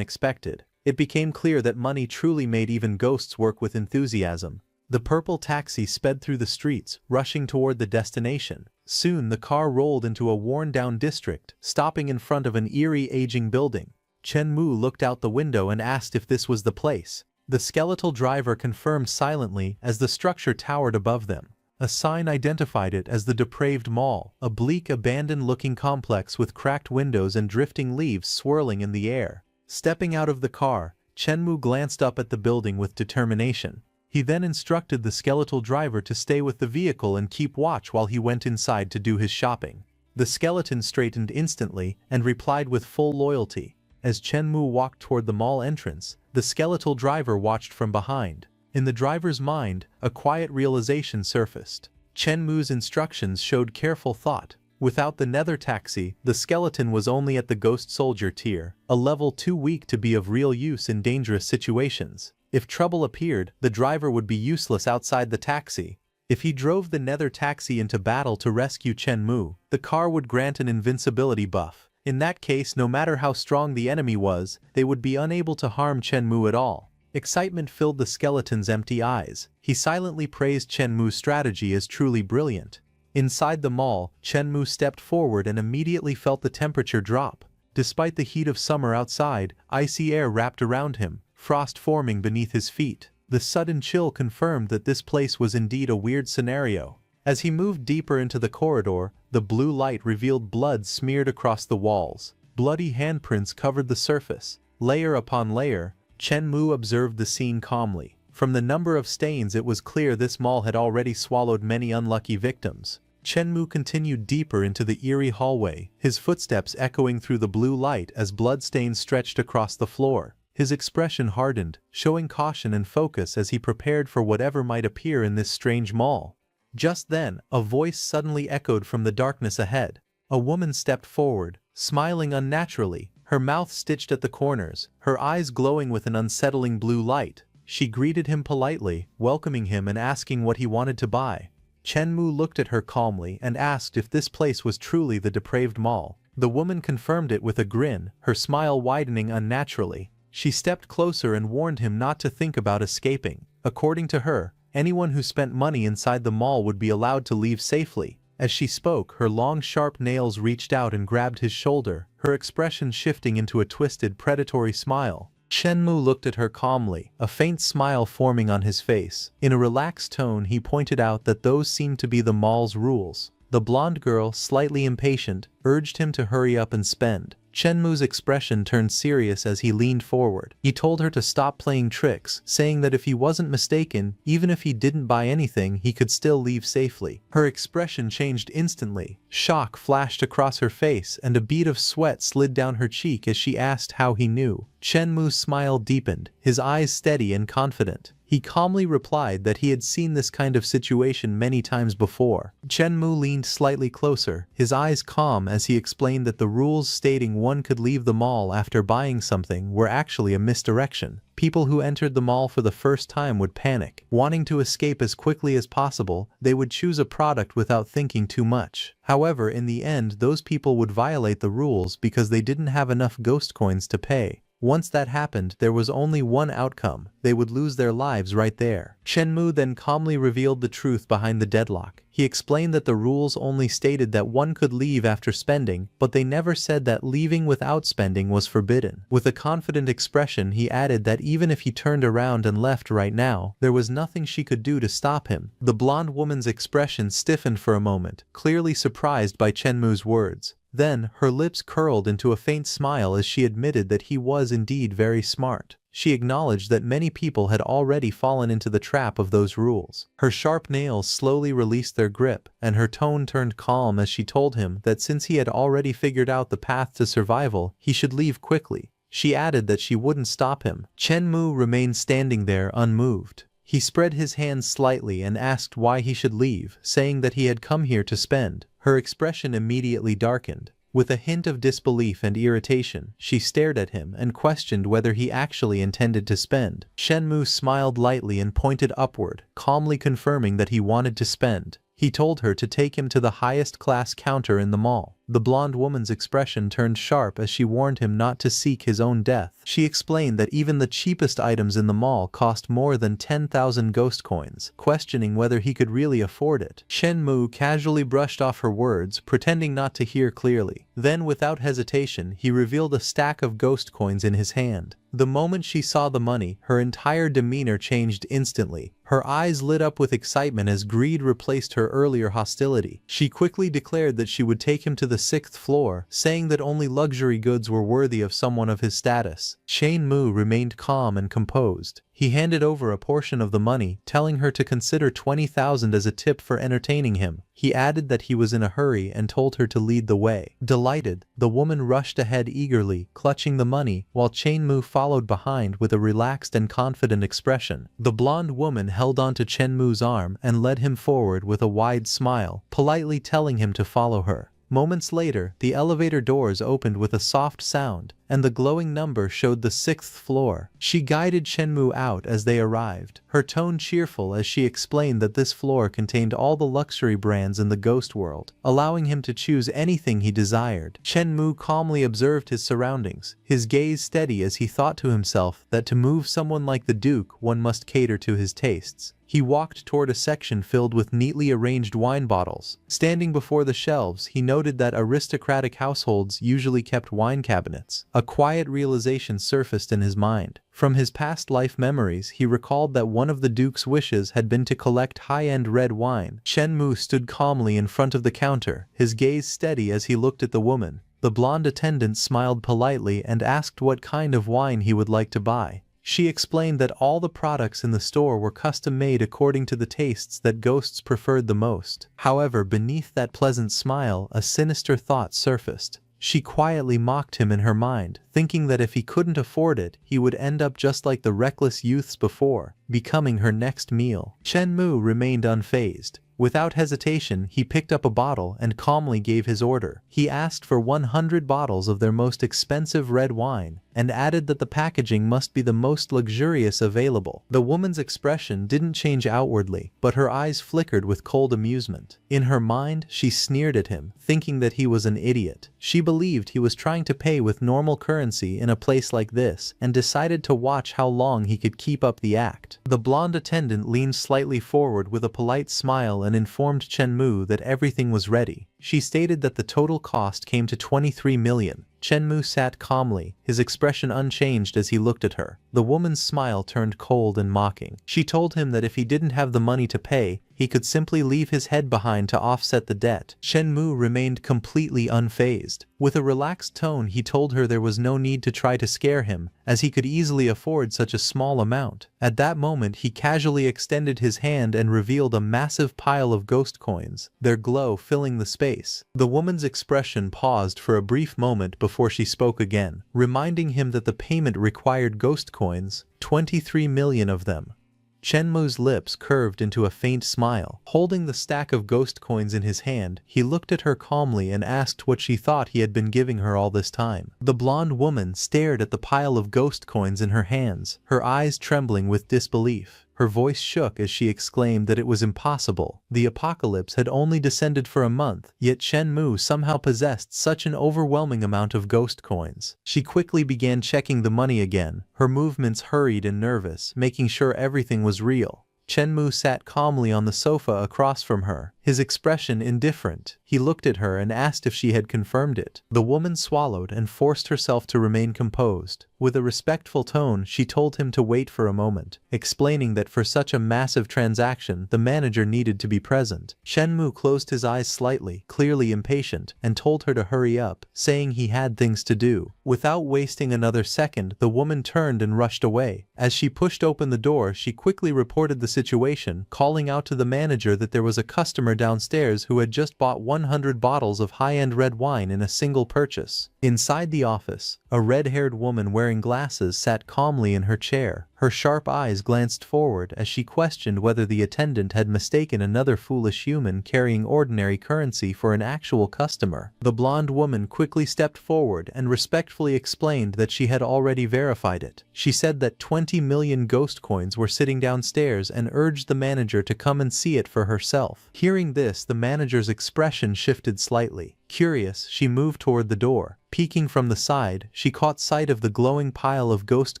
expected. It became clear that money truly made even ghosts work with enthusiasm. The purple taxi sped through the streets, rushing toward the destination. Soon the car rolled into a worn-down district, stopping in front of an eerie aging building. Chen Mu looked out the window and asked if this was the place. The skeletal driver confirmed silently as the structure towered above them. A sign identified it as the Depraved Mall, a bleak, abandoned-looking complex with cracked windows and drifting leaves swirling in the air. Stepping out of the car, Chen Mu glanced up at the building with determination. He then instructed the skeletal driver to stay with the vehicle and keep watch while he went inside to do his shopping. The skeleton straightened instantly and replied with full loyalty. As Chen Mu walked toward the mall entrance, the skeletal driver watched from behind. In the driver's mind, a quiet realization surfaced. Chen Mu's instructions showed careful thought. Without the nether taxi, the skeleton was only at the ghost soldier tier, a level too weak to be of real use in dangerous situations. If trouble appeared, the driver would be useless outside the taxi. If he drove the nether taxi into battle to rescue Chen Mu, the car would grant an invincibility buff. In that case, no matter how strong the enemy was, they would be unable to harm Chen Mu at all. Excitement filled the skeleton's empty eyes. He silently praised Chen Mu's strategy as truly brilliant. Inside the mall, Chen Mu stepped forward and immediately felt the temperature drop. Despite the heat of summer outside, icy air wrapped around him, frost forming beneath his feet. The sudden chill confirmed that this place was indeed a weird scenario. As he moved deeper into the corridor, the blue light revealed blood smeared across the walls. Bloody handprints covered the surface. Layer upon layer, Chen Mu observed the scene calmly. From the number of stains, it was clear this mall had already swallowed many unlucky victims. Chen Mu continued deeper into the eerie hallway, his footsteps echoing through the blue light as bloodstains stretched across the floor. His expression hardened, showing caution and focus as he prepared for whatever might appear in this strange mall. Just then, a voice suddenly echoed from the darkness ahead. A woman stepped forward, smiling unnaturally, her mouth stitched at the corners, her eyes glowing with an unsettling blue light. She greeted him politely, welcoming him and asking what he wanted to buy. Chen Mu looked at her calmly and asked if this place was truly the Depraved Mall. The woman confirmed it with a grin, her smile widening unnaturally. She stepped closer and warned him not to think about escaping. According to her, anyone who spent money inside the mall would be allowed to leave safely. As she spoke, her long sharp nails reached out and grabbed his shoulder, her expression shifting into a twisted, predatory smile. Chen Mu looked at her calmly, a faint smile forming on his face. In a relaxed tone, he pointed out that those seemed to be the mall's rules. The blonde girl, slightly impatient, urged him to hurry up and spend. Chen Mu's expression turned serious as he leaned forward. He told her to stop playing tricks, saying that if he wasn't mistaken, even if he didn't buy anything, he could still leave safely. Her expression changed instantly. Shock flashed across her face and a bead of sweat slid down her cheek as she asked how he knew. Chen Mu's smile deepened, his eyes steady and confident. He calmly replied that he had seen this kind of situation many times before. Chen Mu leaned slightly closer, his eyes calm as he explained that the rules stating one could leave the mall after buying something were actually a misdirection. People who entered the mall for the first time would panic. Wanting to escape as quickly as possible, they would choose a product without thinking too much. However, in the end, those people would violate the rules because they didn't have enough ghost coins to pay. Once that happened, there was only one outcome: they would lose their lives right there. Chen Mu then calmly revealed the truth behind the deadlock. He explained that the rules only stated that one could leave after spending, but they never said that leaving without spending was forbidden. With a confident expression, he added that even if he turned around and left right now, there was nothing she could do to stop him. The blonde woman's expression stiffened for a moment, clearly surprised by Chen Mu's words. Then, her lips curled into a faint smile as she admitted that he was indeed very smart. She acknowledged that many people had already fallen into the trap of those rules. Her sharp nails slowly released their grip, and her tone turned calm as she told him that since he had already figured out the path to survival, he should leave quickly. She added that she wouldn't stop him. Chen Mu remained standing there unmoved. He spread his hands slightly and asked why he should leave, saying that he had come here to spend. Her expression immediately darkened. With a hint of disbelief and irritation, she stared at him and questioned whether he actually intended to spend. Shenmue smiled lightly and pointed upward, calmly confirming that he wanted to spend. He told her to take him to the highest class counter in the mall. The blonde woman's expression turned sharp as she warned him not to seek his own death. She explained that even the cheapest items in the mall cost more than 10,000 ghost coins, questioning whether he could really afford it. Shenmue casually brushed off her words, pretending not to hear clearly. Then, without hesitation, he revealed a stack of ghost coins in his hand. The moment she saw the money, her entire demeanor changed instantly. Her eyes lit up with excitement as greed replaced her earlier hostility. She quickly declared that she would take him to the 6th floor, saying that only luxury goods were worthy of someone of his status. Shenmue remained calm and composed. He handed over a portion of the money, telling her to consider 20,000 as a tip for entertaining him. He added that he was in a hurry and told her to lead the way. Delighted, the woman rushed ahead eagerly, clutching the money, while Shenmue followed behind with a relaxed and confident expression. The blonde woman held onto Shenmue's arm and led him forward with a wide smile, politely telling him to follow her. Moments later, the elevator doors opened with a soft sound, and the glowing number showed the 6th floor. She guided Shenmue out as they arrived, her tone cheerful as she explained that this floor contained all the luxury brands in the ghost world, allowing him to choose anything he desired. Shenmue calmly observed his surroundings, his gaze steady as he thought to himself that to move someone like the Duke, one must cater to his tastes. He walked toward a section filled with neatly arranged wine bottles. Standing before the shelves, he noted that aristocratic households usually kept wine cabinets. A quiet realization surfaced in his mind. From his past life memories, he recalled that one of the Duke's wishes had been to collect high-end red wine. Shenmue stood calmly in front of the counter, his gaze steady as he looked at the woman. The blonde attendant smiled politely and asked what kind of wine he would like to buy. She explained that all the products in the store were custom-made according to the tastes that ghosts preferred the most. However, beneath that pleasant smile, a sinister thought surfaced. She quietly mocked him in her mind, thinking that if he couldn't afford it, he would end up just like the reckless youths before, becoming her next meal. Shenmue remained unfazed. Without hesitation, he picked up a bottle and calmly gave his order. He asked for 100 bottles of their most expensive red wine, and added that the packaging must be the most luxurious available. The woman's expression didn't change outwardly, but her eyes flickered with cold amusement. In her mind, she sneered at him, thinking that he was an idiot. She believed he was trying to pay with normal currency in a place like this, and decided to watch how long he could keep up the act. The blonde attendant leaned slightly forward with a polite smile and informed Shenmue that everything was ready. She stated that the total cost came to 23 million. Shenmue sat calmly, his expression unchanged as he looked at her. The woman's smile turned cold and mocking. She told him that if he didn't have the money to pay, he could simply leave his head behind to offset the debt. Shenmue remained completely unfazed. With a relaxed tone, he told her there was no need to try to scare him, as he could easily afford such a small amount. At that moment, he casually extended his hand and revealed a massive pile of ghost coins, their glow filling the space. The woman's expression paused for a brief moment before she spoke again, reminding him that the payment required ghost coins, 23 million of them. Shenmue's lips curved into a faint smile. Holding the stack of ghost coins in his hand, he looked at her calmly and asked what she thought he had been giving her all this time. The blonde woman stared at the pile of ghost coins in her hands, her eyes trembling with disbelief. Her voice shook as she exclaimed that it was impossible. The apocalypse had only descended for a month, yet Shenmue somehow possessed such an overwhelming amount of ghost coins. She quickly began checking the money again, her movements hurried and nervous, making sure everything was real. Shenmue sat calmly on the sofa across from her, his expression indifferent. He looked at her and asked if she had confirmed it. The woman swallowed and forced herself to remain composed. With a respectful tone, she told him to wait for a moment, explaining that for such a massive transaction, the manager needed to be present. Shenmue closed his eyes slightly, clearly impatient, and told her to hurry up, saying he had things to do. Without wasting another second, the woman turned and rushed away. As she pushed open the door, she quickly reported the situation, calling out to the manager that there was a customer downstairs who had just bought 100 bottles of high-end red wine in a single purchase. Inside the office, a red-haired woman wearing glasses sat calmly in her chair, Her sharp eyes glanced forward as she questioned whether the attendant had mistaken another foolish human carrying ordinary currency for an actual customer. The blonde woman quickly stepped forward and respectfully explained that she had already verified it. She said that 20 million ghost coins were sitting downstairs and urged the manager to come and see it for herself. Hearing this, the manager's expression shifted slightly. Curious, she moved toward the door. Peeking from the side, she caught sight of the glowing pile of ghost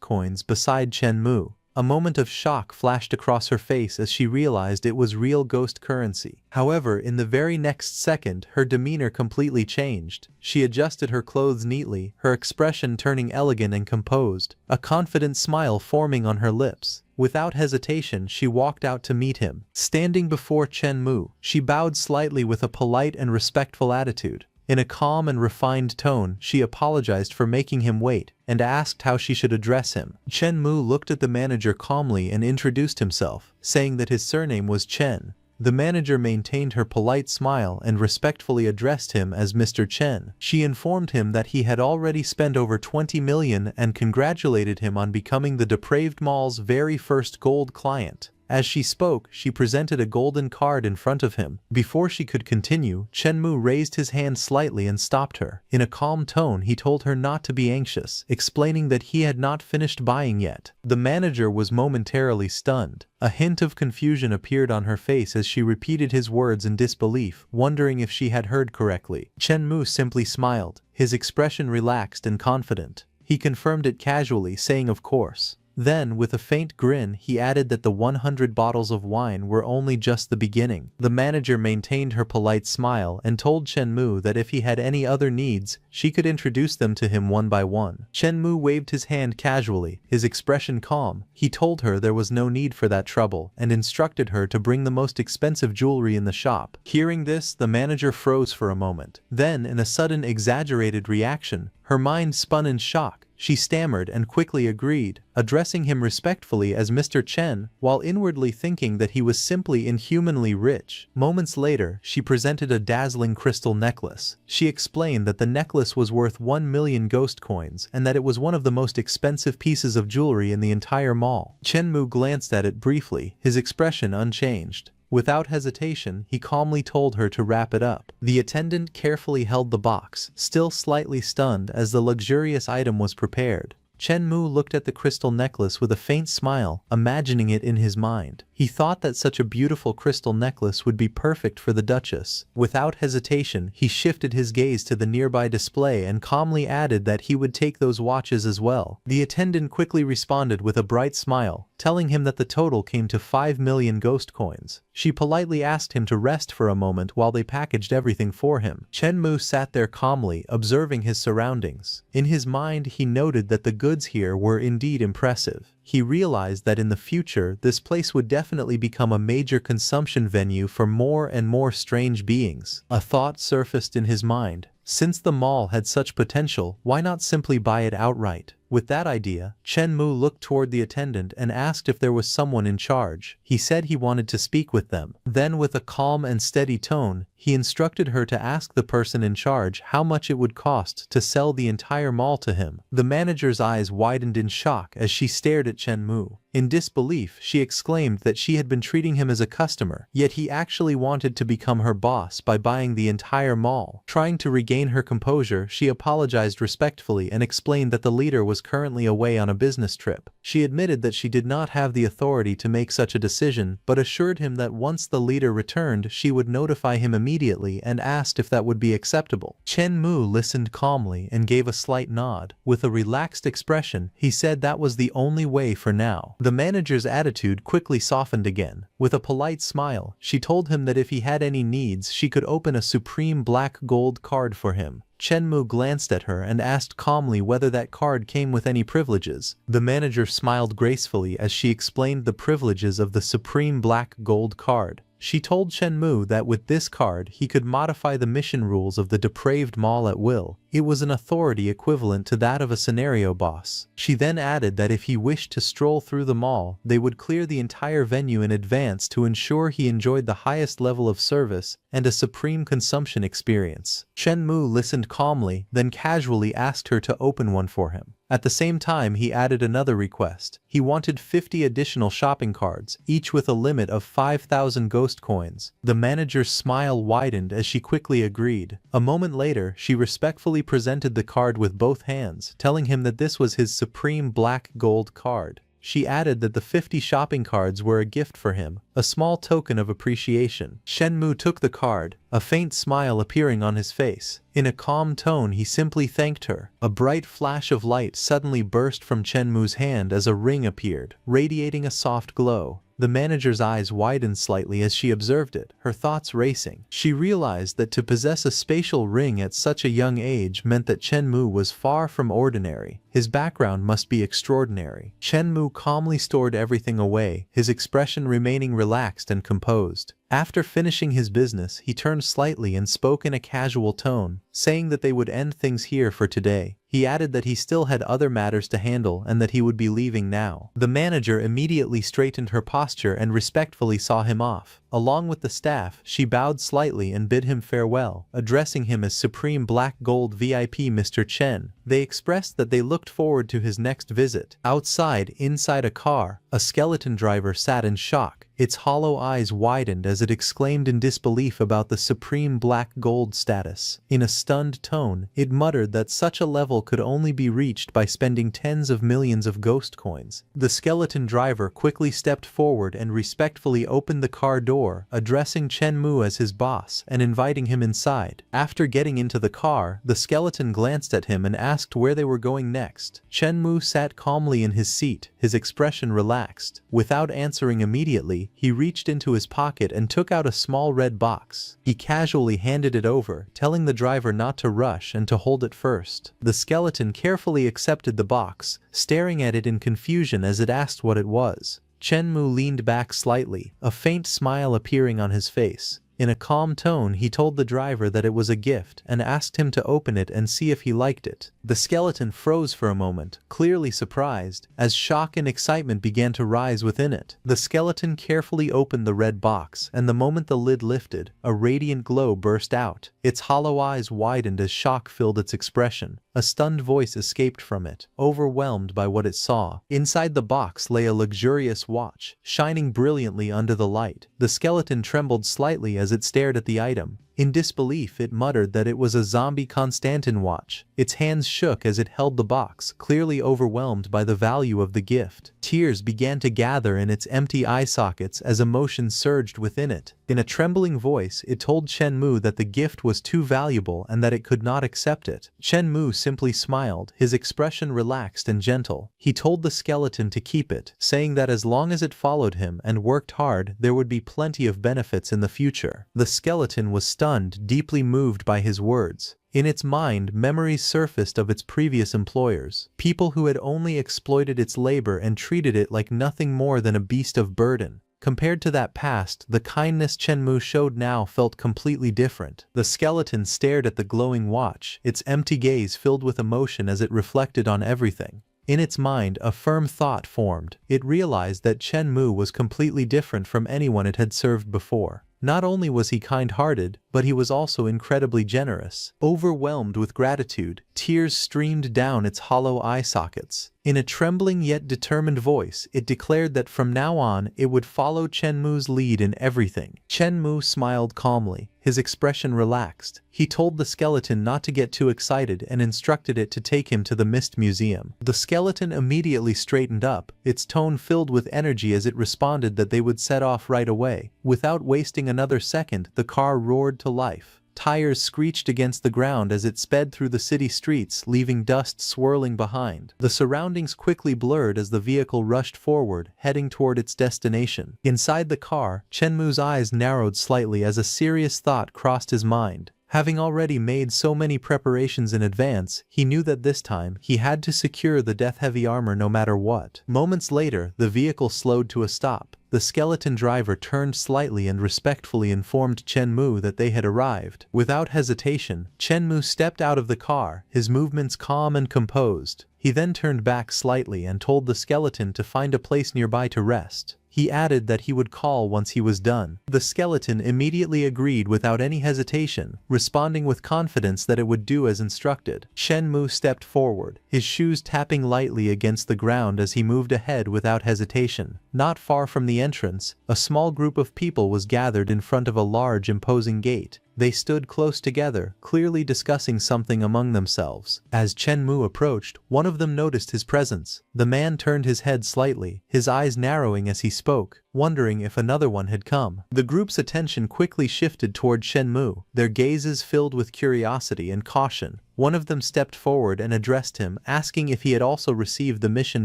coins beside Chen Mu. A moment of shock flashed across her face as she realized it was real ghost currency. However, in the very next second, her demeanor completely changed. She adjusted her clothes neatly, her expression turning elegant and composed, a confident smile forming on her lips. Without hesitation, she walked out to meet him. Standing before Chen Mu, she bowed slightly with a polite and respectful attitude. In a calm and refined tone, she apologized for making him wait and asked how she should address him. Chen Mu looked at the manager calmly and introduced himself, saying that his surname was Chen. The manager maintained her polite smile and respectfully addressed him as Mr. Chen. She informed him that he had already spent over 20 million and congratulated him on becoming the depraved mall's very first gold client. As she spoke, she presented a golden card in front of him. Before she could continue, Chen Mu raised his hand slightly and stopped her. In a calm tone, he told her not to be anxious, explaining that he had not finished buying yet. The manager was momentarily stunned. A hint of confusion appeared on her face as she repeated his words in disbelief, wondering if she had heard correctly. Chen Mu simply smiled, his expression relaxed and confident. He confirmed it casually, saying of course. Then, with a faint grin, he added that the 100 bottles of wine were only just the beginning. The manager maintained her polite smile and told Chen Mu that if he had any other needs, she could introduce them to him one by one. Chen Mu waved his hand casually, his expression calm. He told her there was no need for that trouble and instructed her to bring the most expensive jewelry in the shop. Hearing this, the manager froze for a moment. Then, in a sudden exaggerated reaction, her mind spun in shock. She stammered and quickly agreed, addressing him respectfully as Mr. Chen, while inwardly thinking that he was simply inhumanly rich. Moments later, she presented a dazzling crystal necklace. She explained that the necklace was worth 1 million ghost coins and that it was one of the most expensive pieces of jewelry in the entire mall. Chen Mu glanced at it briefly, his expression unchanged. Without hesitation, he calmly told her to wrap it up. The attendant carefully held the box, still slightly stunned as the luxurious item was prepared. Chen Mu looked at the crystal necklace with a faint smile, imagining it in his mind. He thought that such a beautiful crystal necklace would be perfect for the Duchess. Without hesitation, he shifted his gaze to the nearby display and calmly added that he would take those watches as well. The attendant quickly responded with a bright smile, telling him that the total came to 5 million ghost coins. She politely asked him to rest for a moment while they packaged everything for him. Chen Mu sat there calmly, observing his surroundings. In his mind, he noted that the goods here were indeed impressive. He realized that in the future, this place would definitely become a major consumption venue for more and more strange beings. A thought surfaced in his mind. Since the mall had such potential, why not simply buy it outright? With that idea, Chen Mu looked toward the attendant and asked if there was someone in charge. He said he wanted to speak with them. Then, with a calm and steady tone, he instructed her to ask the person in charge how much it would cost to sell the entire mall to him. The manager's eyes widened in shock as she stared at Chen Mu. In disbelief, she exclaimed that she had been treating him as a customer, yet he actually wanted to become her boss by buying the entire mall. Trying to regain her composure, she apologized respectfully and explained that the leader was currently away on a business trip. She admitted that she did not have the authority to make such a decision, but assured him that once the leader returned, she would notify him immediately and asked if that would be acceptable. Chen Mu listened calmly and gave a slight nod. With a relaxed expression, he said that was the only way for now. The manager's attitude quickly softened again. With a polite smile, she told him that if he had any needs, she could open a supreme black gold card for him. Chen Mu glanced at her and asked calmly whether that card came with any privileges. The manager smiled gracefully as she explained the privileges of the supreme black gold card. She told Chen Mu that with this card he could modify the mission rules of the depraved mall at will. It was an authority equivalent to that of a scenario boss. She then added that if he wished to stroll through the mall, they would clear the entire venue in advance to ensure he enjoyed the highest level of service and a supreme consumption experience. Chen Mu listened calmly, then casually asked her to open one for him. At the same time, he added another request. He wanted 50 additional shopping cards, each with a limit of 5,000 ghost coins. The manager's smile widened as she quickly agreed. A moment later, she respectfully presented the card with both hands, telling him that this was his supreme black gold card. She added that the 50 shopping cards were a gift for him, a small token of appreciation. Shenmue took the card, a faint smile appearing on his face. In a calm tone, he simply thanked her. A bright flash of light suddenly burst from Shenmue's hand as a ring appeared, radiating a soft glow. The manager's eyes widened slightly as she observed it, her thoughts racing. She realized that to possess a spatial ring at such a young age meant that Shenmue was far from ordinary. His background must be extraordinary. Shenmue calmly stored everything away, his expression remaining relaxed and composed. After finishing his business, he turned slightly and spoke in a casual tone, saying that they would end things here for today. He added that he still had other matters to handle and that he would be leaving now. The manager immediately straightened her posture and respectfully saw him off. Along with the staff, she bowed slightly and bid him farewell, addressing him as Supreme Black Gold VIP Mr. Chen. They expressed that they looked forward to his next visit. Outside, inside a car, a skeleton driver sat in shock. Its hollow eyes widened as it exclaimed in disbelief about the Supreme Black Gold status. In a stunned tone, it muttered that such a level could only be reached by spending tens of millions of ghost coins. The skeleton driver quickly stepped forward and respectfully opened the car door, addressing Shenmue as his boss and inviting him inside. After getting into the car, the skeleton glanced at him and asked where they were going next. Shenmue sat calmly in his seat, his expression relaxed. Without answering immediately, he reached into his pocket and took out a small red box. He casually handed it over, telling the driver not to rush and to hold it first. The skeleton carefully accepted the box, staring at it in confusion as it asked what it was. Shenmue leaned back slightly, a faint smile appearing on his face. In a calm tone, he told the driver that it was a gift and asked him to open it and see if he liked it. The skeleton froze for a moment, clearly surprised, as shock and excitement began to rise within it. The skeleton carefully opened the red box, and the moment the lid lifted, a radiant glow burst out. Its hollow eyes widened as shock filled its expression. A stunned voice escaped from it, overwhelmed by what it saw. Inside the box lay a luxurious watch, shining brilliantly under the light. The skeleton trembled slightly as it stared at the item. In disbelief, it muttered that it was a zombie Constantin watch. Its hands shook as it held the box, clearly overwhelmed by the value of the gift. Tears began to gather in its empty eye sockets as emotion surged within it. In a trembling voice, it told Shenmue that the gift was too valuable and that it could not accept it. Shenmue simply smiled, his expression relaxed and gentle. He told the skeleton to keep it, saying that as long as it followed him and worked hard, there would be plenty of benefits in the future. The skeleton was stunned, deeply moved by his words. In its mind, memories surfaced of its previous employers, people who had only exploited its labor and treated it like nothing more than a beast of burden. Compared to that past, the kindness Shenmue showed now felt completely different. The skeleton stared at the glowing watch, its empty gaze filled with emotion as it reflected on everything. In its mind, a firm thought formed. It realized that Shenmue was completely different from anyone it had served before. Not only was he kind-hearted, but he was also incredibly generous. Overwhelmed with gratitude, tears streamed down its hollow eye sockets. In a trembling yet determined voice, it declared that from now on, it would follow Shenmue's lead in everything. Shenmue smiled calmly, his expression relaxed. He told the skeleton not to get too excited and instructed it to take him to the Mist Museum. The skeleton immediately straightened up, its tone filled with energy as it responded that they would set off right away. Without wasting another second, the car roared to life. Tires screeched against the ground as it sped through the city streets, leaving dust swirling behind. The surroundings quickly blurred as the vehicle rushed forward, heading toward its destination. Inside the car, Shenmue's eyes narrowed slightly as a serious thought crossed his mind. Having already made so many preparations in advance, he knew that this time he had to secure the death-heavy armor no matter what. Moments later, the vehicle slowed to a stop. The skeleton driver turned slightly and respectfully informed Shenmue that they had arrived. Without hesitation, Shenmue stepped out of the car, his movements calm and composed. He then turned back slightly and told the skeleton to find a place nearby to rest. He added that he would call once he was done. The skeleton immediately agreed without any hesitation, responding with confidence that it would do as instructed. Chen Mu stepped forward, his shoes tapping lightly against the ground as he moved ahead without hesitation. Not far from the entrance, a small group of people was gathered in front of a large imposing gate. They stood close together, clearly discussing something among themselves. As Chen Mu approached, one of them noticed his presence. The man turned his head slightly, his eyes narrowing as he spoke, wondering if another one had come. The group's attention quickly shifted toward Chen Mu, their gazes filled with curiosity and caution. One of them stepped forward and addressed him, asking if he had also received the mission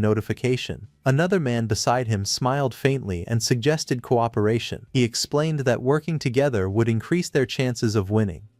notification. Another man beside him smiled faintly and suggested cooperation. He explained that working together would increase their chances of winning.